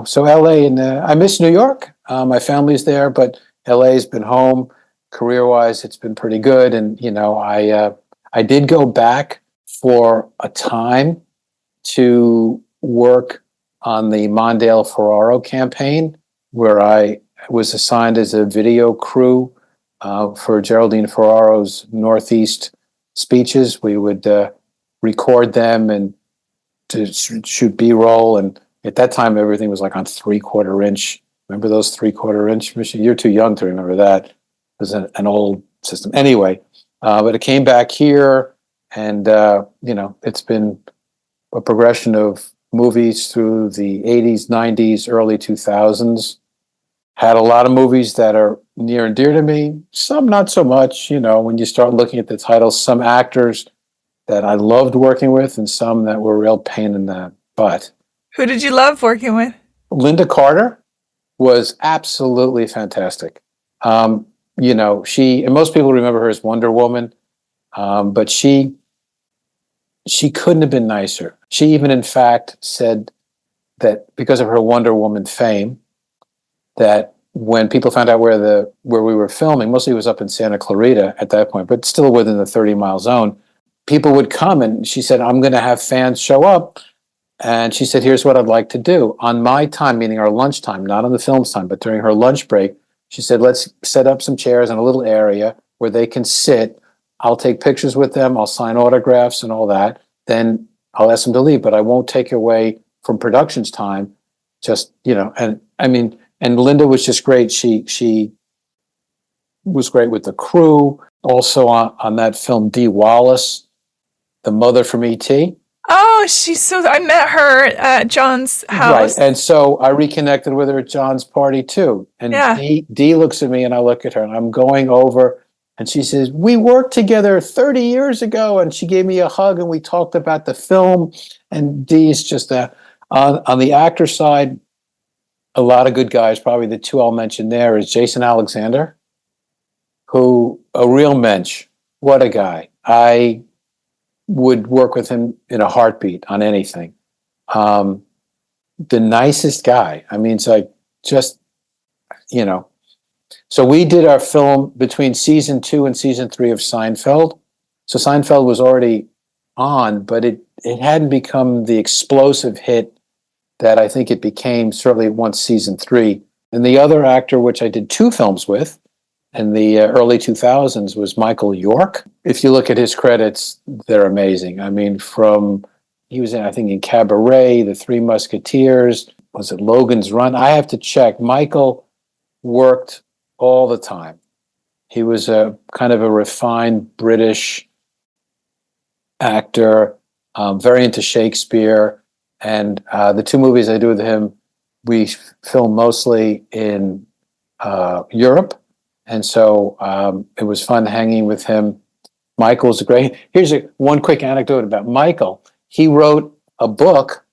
so LA, and I miss New York. My family's there, but LA's been home. Career-wise, it's been pretty good, and I did go back for a time to work on the Mondale Ferraro campaign, where I was assigned as a video crew for Geraldine Ferraro's Northeast speeches. We would record them and to shoot B-roll, and at that time everything was like on 3/4 inch. Remember those 3/4 inch machines? You're too young to remember that. It was an old system. Anyway, but it came back here, and it's been a progression of movies through the 80s, 90s, early 2000s. Had a lot of movies that are near and dear to me, some not so much. When you start looking at the titles, some actors that I loved working with, and some that were a real pain in the butt. Who did you love working with? Linda Carter was absolutely fantastic. She, and most people remember her as Wonder Woman, but she couldn't have been nicer. She even, in fact, said that because of her Wonder Woman fame, that when people found out where we were filming, mostly it was up in Santa Clarita at that point, but still within the 30-mile zone, people would come, and she said, I'm going to have fans show up. And she said, here's what I'd like to do. On my time, meaning our lunchtime, not on the film's time, but during her lunch break, she said, let's set up some chairs in a little area where they can sit. I'll take pictures with them. I'll sign autographs and all that. Then I'll ask them to leave, but I won't take away from production's time. Just, and I mean, and Linda was just great. She was great with the crew. Also on that film, Dee Wallace, the mother from E.T. Oh, I met her at John's house. Right. And so I reconnected with her at John's party too. And yeah. Dee looks at me, and I look at her, and I'm going over, and she says, we worked together 30 years ago. And she gave me a hug, and we talked about the film. And Dee's just on the actor side, a lot of good guys. Probably the two I'll mention there is Jason Alexander, who, a real mensch. What a guy. I would work with him in a heartbeat on anything. The nicest guy. I mean, it's like just, So we did our film between season 2 and season 3 of Seinfeld. So Seinfeld was already on, but it hadn't become the explosive hit that I think it became certainly once season 3. And the other actor, which I did 2 films with in the early 2000s, was Michael York. If you look at his credits, they're amazing. I mean, he was in Cabaret, The Three Musketeers, was it Logan's Run? I have to check. Michael worked all the time. He was a kind of a refined British actor, very into Shakespeare. And the 2 movies I do with him, we filmed mostly in Europe. And so it was fun hanging with him Michael's great. Here's one quick anecdote about Michael. He wrote a book,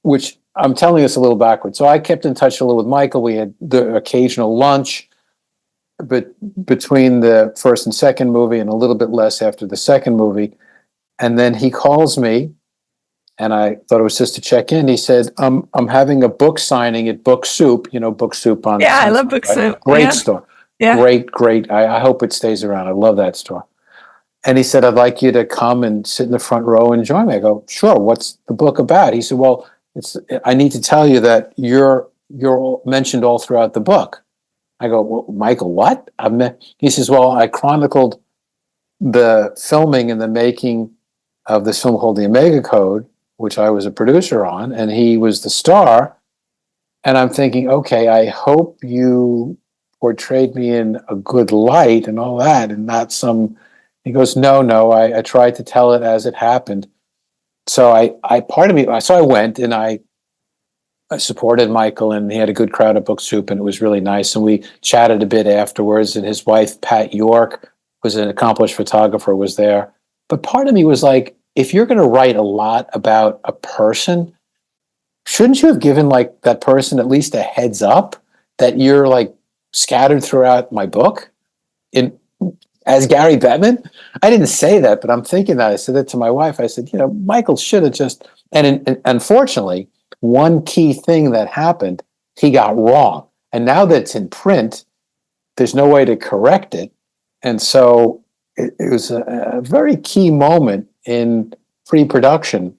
which I'm telling this a little backwards. So I kept in touch a little with Michael. We had the occasional lunch, but between the first and second movie, and a little bit less after the second movie. And then he calls me, and I thought it was just to check in. He said, I'm having a book signing at Book Soup, Book Soup on. Yeah, I love Book Soup. Great store. Yeah. Great. I hope it stays around. I love that store. And he said, I'd like you to come and sit in the front row and join me. I go, sure. What's the book about? He said, well, I need to tell you that you're mentioned all throughout the book. I go, well, Michael, what? He says, well, I chronicled the filming and the making of this film called The Omega Code, which I was a producer on, and he was the star. And I'm thinking, okay, I hope you portrayed me in a good light and all that, and not some. He goes, no, I tried to tell it as it happened. So I went and I supported Michael, and he had a good crowd at Book Soup, and it was really nice. And we chatted a bit afterwards, and his wife, Pat York, was an accomplished photographer, was there. But part of me was like, if you're going to write a lot about a person, shouldn't you have given like that person at least a heads up that you're like scattered throughout my book as Gary Bettman? I didn't say that, but I'm thinking that. I said that to my wife. I said, Michael should have just, and unfortunately, one key thing that happened, he got wrong. And now that it's in print, there's no way to correct it. And so it was a very key moment in pre-production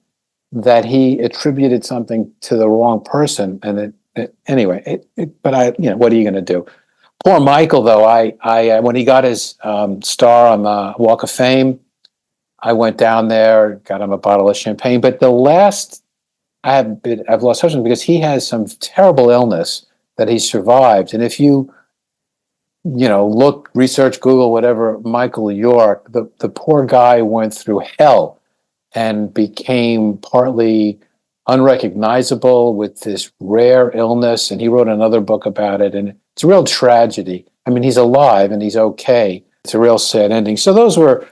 that he attributed something to the wrong person. And but what are you going to do? Poor Michael, though. I when he got his star on the Walk of Fame, I went down there, got him a bottle of champagne. But I've lost touch with him because he has some terrible illness that he survived. And if you look, research, Google, whatever, Michael York, the poor guy went through hell and became partly unrecognizable with this rare illness. And he wrote another book about it. And it's a real tragedy. I mean, he's alive and he's okay. It's a real sad ending. So those were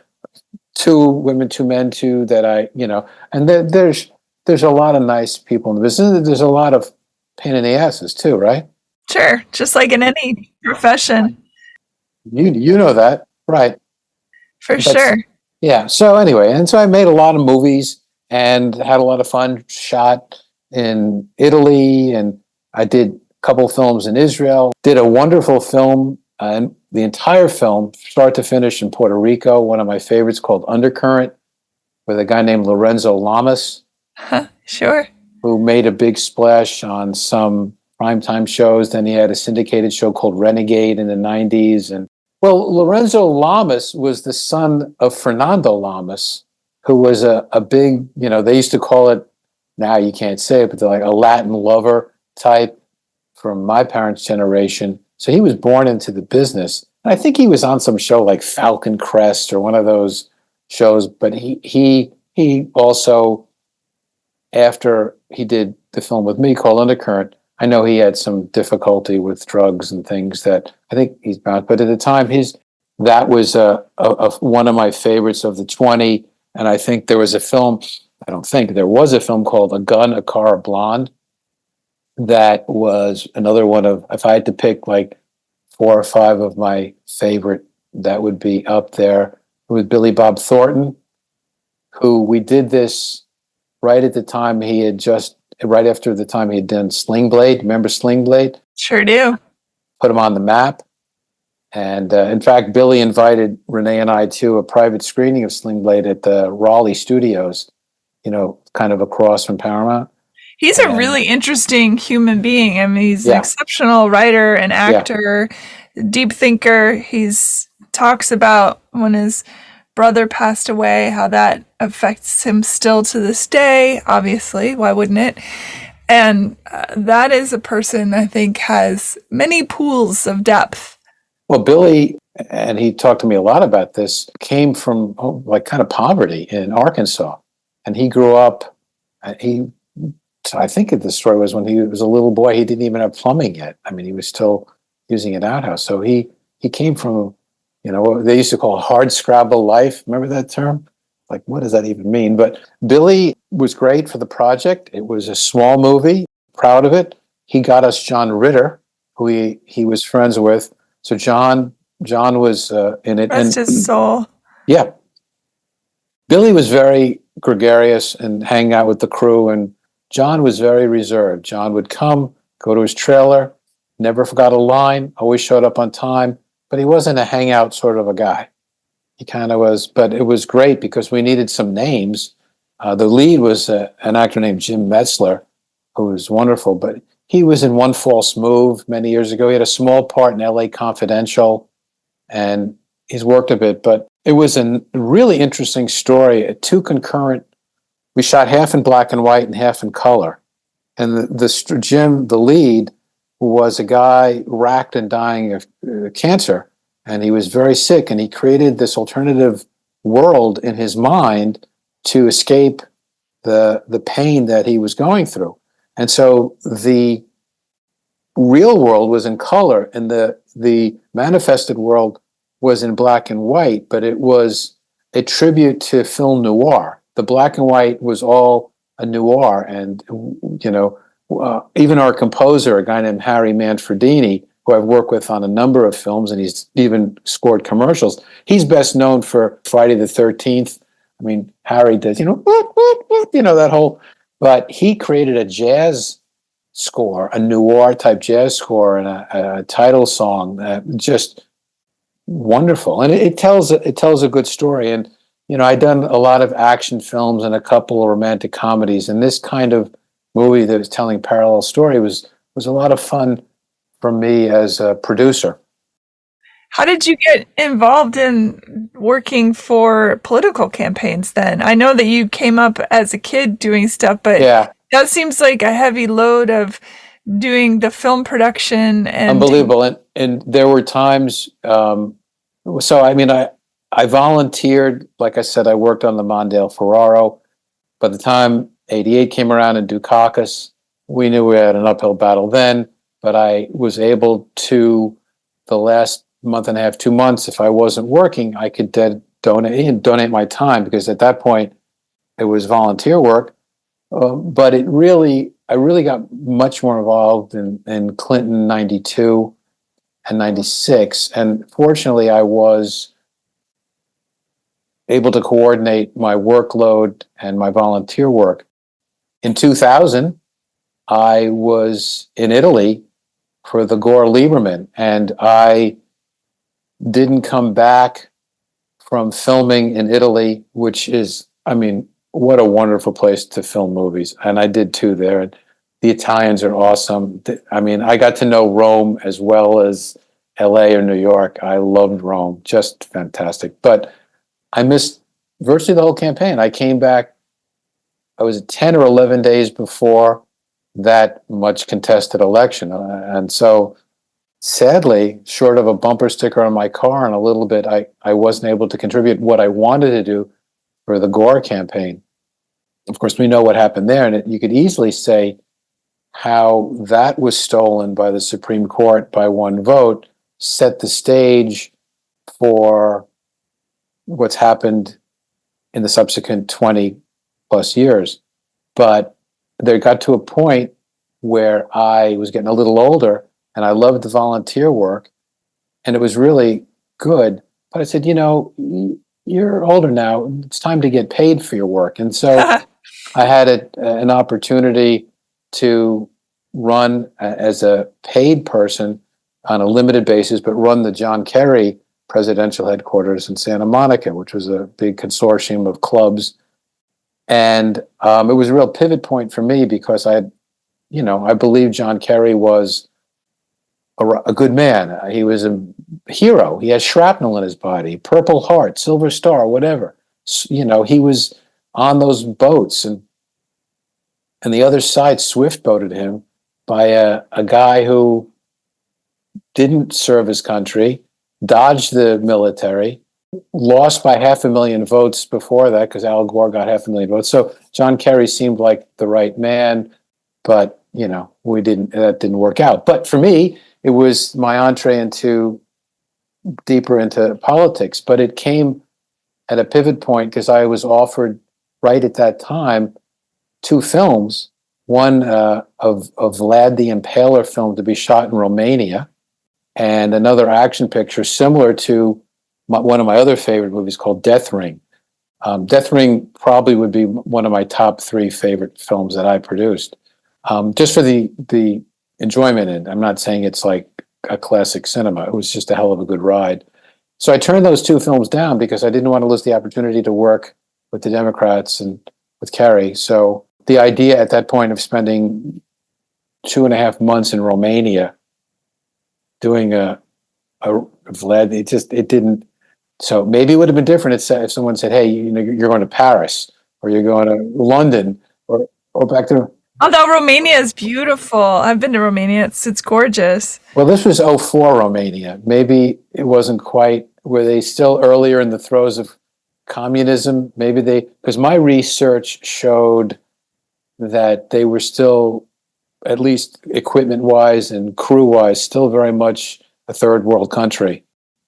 two women, two men, two that and there's a lot of nice people in the business. There's a lot of pain in the asses too, right? Sure. Just like in any profession. You know that, right? Sure. Yeah. So anyway, and so I made a lot of movies and had a lot of fun. Shot in Italy, and I did a couple films in Israel. Did a wonderful film, and the entire film, start to finish, in Puerto Rico. One of my favorites, called Undercurrent, with a guy named Lorenzo Lamas. Sure. Who made a big splash on some primetime shows. Then he had a syndicated show called Renegade in the 90s. And Lorenzo Lamas was the son of Fernando Lamas, who was a big, they used to call it, now you can't say it, but they're like a Latin lover type from my parents' generation. So he was born into the business. And I think he was on some show like Falcon Crest or one of those shows, but he also, after he did the film with me called Undercurrent, I know he had some difficulty with drugs and things that I think he's bound. But at the time, that was one of my favorites of the 20. And I think there was a film, there was a film called A Gun, a Car, a Blonde. That was another one of, if I had to pick like 4 or 5 of my favorite, that would be up there with Billy Bob Thornton, who we did this right after the time he had done Sling Blade. Remember Sling Blade? Sure do. Put him on the map. And in fact, Billy invited Renee and I to a private screening of Sling Blade at the Raleigh Studios, kind of across from Paramount. He's a really interesting human being. I mean, he's an exceptional writer and actor, deep thinker. He's talks about when his brother passed away, how that affects him still to this day, obviously. Why wouldn't it? And that is a person I think has many pools of depth. Well, Billy, and he talked to me a lot about this, came from kind of poverty in Arkansas. And he grew up, I think the story was when he was a little boy, he didn't even have plumbing yet. I mean, he was still using an outhouse. So he came from what they used to call hard scrabble life. Remember that term? Like, what does that even mean? But Billy was great for the project. It was a small movie, proud of it. He got us John Ritter, who he was friends with. So John was in it. Rest his soul. Yeah. Billy was very gregarious and hang out with the crew, and John was very reserved. John would come, go to his trailer, never forgot a line, always showed up on time, but he wasn't a hangout sort of a guy. He kind of was, but it was great because we needed some names. The lead was an actor named Jim Metzler, who was wonderful, but he was in One False Move many years ago. He had a small part in LA Confidential, and he's worked a bit, but it was a really interesting story. We shot half in black and white and half in color. And Jim, the lead, was a guy racked and dying of cancer, and he was very sick, and he created this alternative world in his mind to escape the pain that he was going through. And so the real world was in color, and the manifested world was in black and white, but it was a tribute to film noir. The black and white was all a noir, and even our composer, a guy named Harry Manfredini, who I've worked with on a number of films, and he's even scored commercials. He's best known for Friday the 13th. I mean, Harry does, that whole, but he created a jazz score, a noir type jazz score, and a title song just wonderful. And it tells a good story. And, I'd done a lot of action films and a couple of romantic comedies, and this kind of movie that was telling parallel story was a lot of fun for me as a producer. How did you get involved in working for political campaigns then? I know that you came up as a kid doing stuff, but yeah, that seems like a heavy load of doing the film production. And unbelievable. And there were times, I volunteered. Like I said, I worked on the Mondale Ferraro. By the time 88 came around in Dukakis, we knew we had an uphill battle then, but I was able to, the last month and a half, 2 months, if I wasn't working, I could donate my time, because at that point it was volunteer work. But I really got much more involved in Clinton 92 and 96. And fortunately, I was able to coordinate my workload and my volunteer work. In 2000, I was in Italy for the Gore Lieberman, and I didn't come back from filming in Italy, which is, what a wonderful place to film movies. And I did too there. And the Italians are awesome. I got to know Rome as well as LA or New York. I loved Rome, just fantastic. But I missed virtually the whole campaign. I came back, I was 10 or 11 days before that much contested election. And so sadly, short of a bumper sticker on my car and a little bit, I wasn't able to contribute what I wanted to do for the Gore campaign. Of course, we know what happened there, and you could easily say how that was stolen by the Supreme Court by one vote, set the stage for what's happened in the subsequent 20 plus years. But there got to a point where I was getting a little older, and I loved the volunteer work, and it was really good. But I said, you're older now. It's time to get paid for your work. And so I had an opportunity to run as a paid person on a limited basis, but run the John Kerry presidential headquarters in Santa Monica, which was a big consortium of clubs. And it was a real pivot point for me, because I believe John Kerry was a good man. He was a hero. He had shrapnel in his body, Purple Heart, Silver Star, whatever. He was on those boats, and the other side swift boated him by a guy who didn't serve his country, dodged the military, lost by 500,000 votes before that, because Al Gore got 500,000 votes. So John Kerry seemed like the right man, but that didn't work out. But for me, it was my entree into deeper into politics, but it came at a pivot point because I was offered right at that time two films, one of Vlad the Impaler film to be shot in Romania, and another action picture similar to one of my other favorite movies called Death Ring. Death Ring probably would be one of my top three favorite films that I produced, just for the enjoyment in it. I'm not saying it's like a classic cinema. It was just a hell of a good ride. So I turned those two films down because I didn't want to lose the opportunity to work with the Democrats and with Kerry. So the idea at that point of spending 2.5 months in Romania doing a Vlad, it didn't. So maybe it would have been different if someone said, "Hey, you're going to Paris or you're going to London or back to." Although Romania is beautiful. I've been to Romania. It's gorgeous. Well, this was '04 Romania. Maybe it wasn't quite. Were they still earlier in the throes of communism? Maybe because my research showed that they were still, at least equipment-wise and crew-wise, still very much a third world country.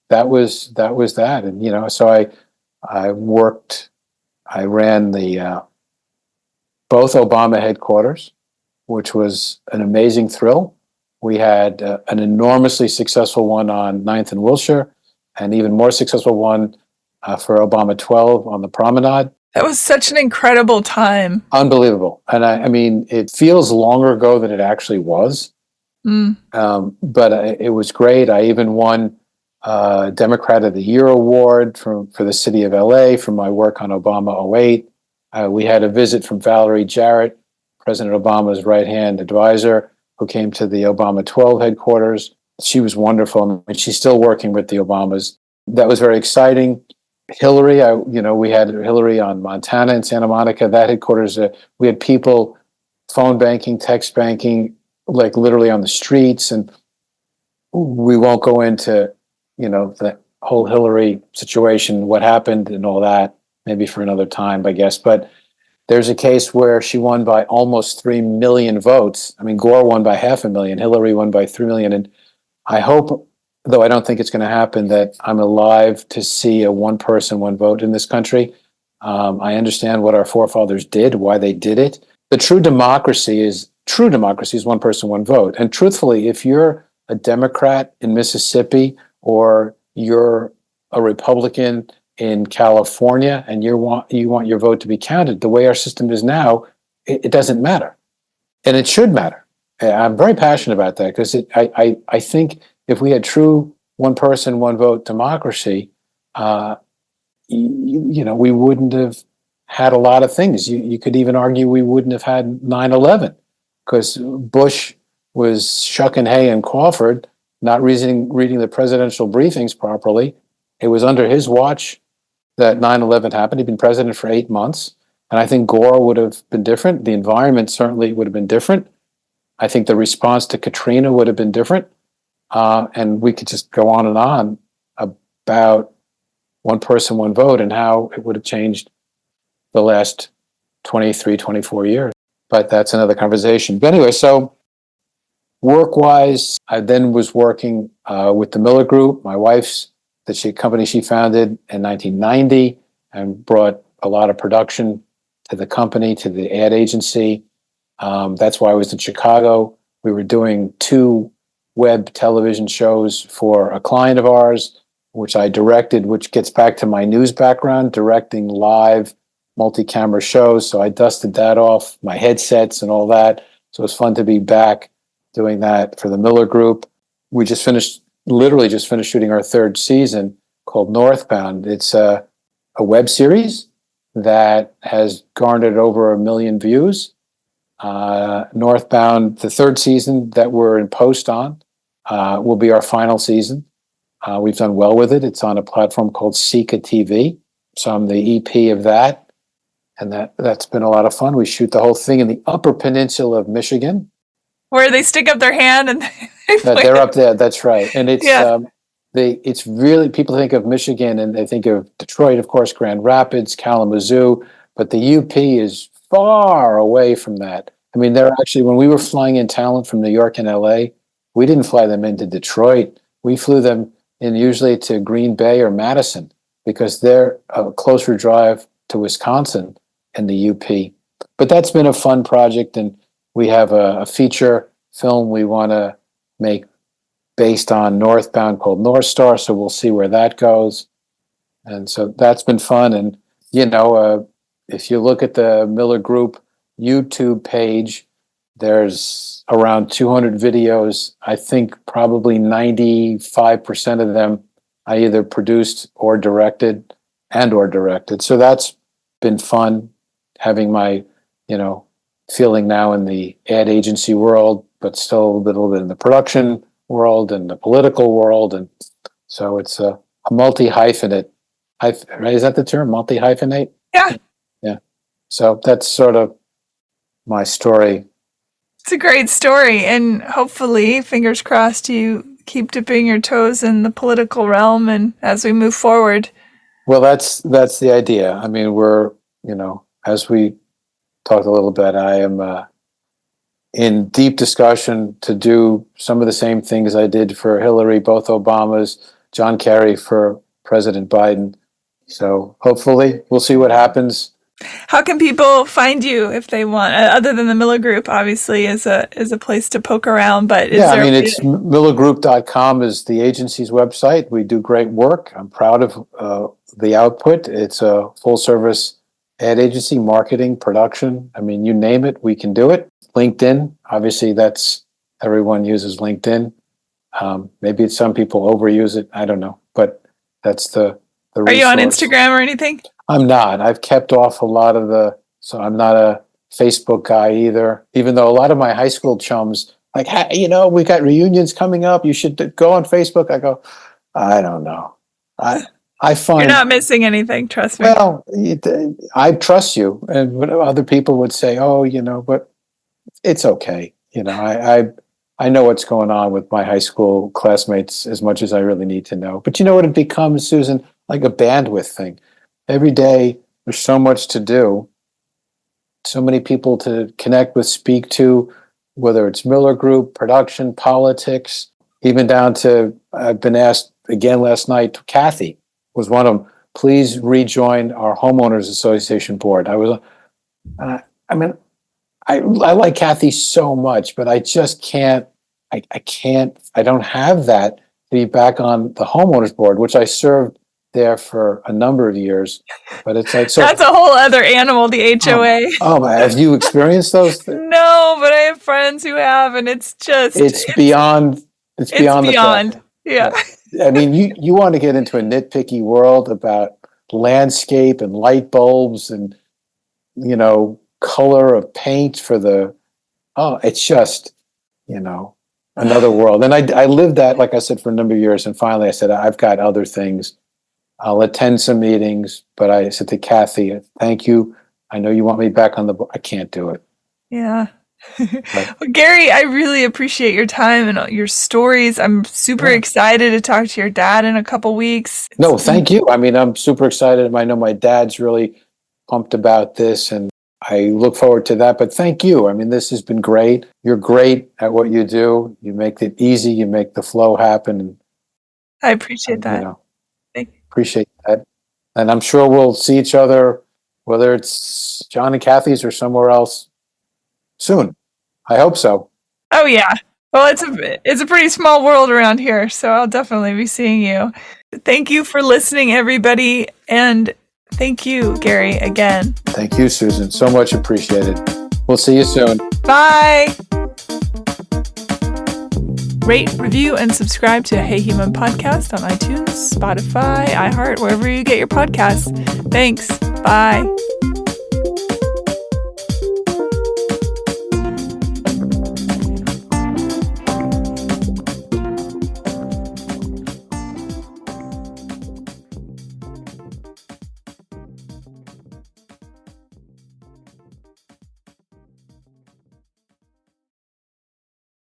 That was that, and so I worked. I ran the both Obama headquarters, which was an amazing thrill. We had an enormously successful one on 9th and Wilshire, and even more successful one for Obama 12 on the Promenade. That was such an incredible time. Unbelievable. And I mean, it feels longer ago than it actually was. But it was great. I even won Democrat of the Year award for the city of LA for my work on Obama '08. We had a visit from Valerie Jarrett, President Obama's right-hand advisor, who came to the Obama 12 headquarters. She was wonderful, and she's still working with the Obamas. That was very exciting. Hillary, we had Hillary on Montana and Santa Monica. That headquarters, we had people phone banking, text banking, like literally on the streets. And we won't go into, the whole Hillary situation, what happened and all that, maybe for another time, I guess. But there's a case where she won by almost 3 million votes. I mean, Gore won by 500,000, Hillary won by 3 million. And I hope, though I don't think it's going to happen, that I'm alive to see a one person, one vote in this country. I understand what our forefathers did, why they did it. The true democracy is one person, one vote. And truthfully, if you're a Democrat in Mississippi or you're a Republican in California and you want your vote to be counted, the way our system is now, it doesn't matter. And it should matter. I'm very passionate about that because I think if we had true one person, one vote democracy, we wouldn't have had a lot of things. You could even argue we wouldn't have had 9/11 because Bush was shucking hay in Crawford, not reading the presidential briefings properly. It was under his watch that 9/11 happened. He'd been president for 8 months. And I think Gore would have been different. The environment certainly would have been different. I think the response to Katrina would have been different. And we could just go on and on about one person, one vote and how it would have changed the last 23, 24 years. But that's another conversation. But anyway, so work-wise, I then was working with the Miller Group, my wife's company she founded in 1990, and brought a lot of production to the company, to the ad agency. That's why I was in Chicago. We were doing 2 web television shows for a client of ours, which I directed, which gets back to my news background, directing live multi-camera shows. So I dusted that off, my headsets and all that. So it was fun to be back doing that for the Miller Group. We literally just finished shooting our 3rd season called Northbound. It's a web series that has garnered over 1 million views. Northbound, the 3rd season that we're in post on, will be our final season. We've done well with it. It's on a platform called Seeka TV. So I'm the EP of that. And that's been a lot of fun. We shoot the whole thing in the Upper Peninsula of Michigan. Where they stick up their hand and they're up there. That's right. And it's it's really, people think of Michigan and they think of Detroit, of course, Grand Rapids, Kalamazoo, but the UP is far away from that. I mean, they're actually, when we were flying in talent from New York and LA, we didn't fly them into Detroit. We flew them and usually to Green Bay or Madison because they're a closer drive to Wisconsin and the UP. But that's been a fun project, and we have a feature film we want to make based on Northbound called North Star, so we'll see where that goes. And so that's been fun. And, if you look at the Miller Group YouTube page, there's around 200 videos. I think probably 95% of them I either produced or directed. So that's been fun, having my, feeling now in the ad agency world, but still a little bit in the production world and the political world. And so it's a multi-hyphenate. Right? Is that the term? Multi-hyphenate? Yeah. Yeah. So that's sort of my story. It's a great story. And hopefully, fingers crossed, you keep dipping your toes in the political realm and as we move forward. Well, that's the idea. I mean, we're, as we talked a little bit, I am in deep discussion to do some of the same things I did for Hillary, both Obamas, John Kerry for President Biden. So hopefully we'll see what happens. How can people find you if they want, other than the Miller Group, obviously, is a place to poke around, but it's millergroup.com is the agency's website. We do great work. I'm proud of the output. It's a full service ad agency, marketing, production. I mean, you name it, we can do it. LinkedIn, obviously everyone uses LinkedIn. Maybe some people overuse it. I don't know, but that's the resource. Are you on Instagram or anything? I'm not. I've kept off a lot of so I'm not a Facebook guy either, even though a lot of my high school chums, like, hey, we got reunions coming up. You should go on Facebook. I go, I don't know. I find you're not missing anything. Trust me. Well, I trust you. And what other people would say, but it's okay. I know what's going on with my high school classmates as much as I really need to know. But you know what it becomes, Susan? Like a bandwidth thing. Every day, there's so much to do, so many people to connect with, speak to, whether it's Miller Group, production, politics, even down to, I've been asked again last night, Kathy was one of them, please rejoin our homeowners association board. I was, I like Kathy so much, but I just can't, I don't have that to be back on the homeowners board, which I served there for a number of years, but it's like, so that's a whole other animal, the HOA. Have you experienced those? No, but I have friends who have, and it's beyond the yeah. I mean, you want to get into a nitpicky world about landscape and light bulbs and color of paint for it's just another world. And I lived that, like I said, for a number of years, and finally I said, I've got other things. I'll attend some meetings, but I said to Kathy, thank you. I know you want me back on the board. I can't do it. Yeah. Well, Gary, I really appreciate your time and your stories. I'm super excited to talk to your dad in a couple weeks. No, thank you. I mean, I'm super excited. I know my dad's really pumped about this, and I look forward to that. But thank you. I mean, this has been great. You're great at what you do. You make it easy. You make the flow happen. I appreciate that. Appreciate that. And I'm sure we'll see each other, whether it's John and Kathy's or somewhere else soon. I hope so. Oh, yeah. Well, it's a pretty small world around here, so I'll definitely be seeing you. Thank you for listening, everybody. And thank you, Gary, again. Thank you, Susan. So much appreciated. We'll see you soon. Bye. Rate, review, and subscribe to Hey Human Podcast on iTunes, Spotify, iHeart, wherever you get your podcasts. Thanks. Bye.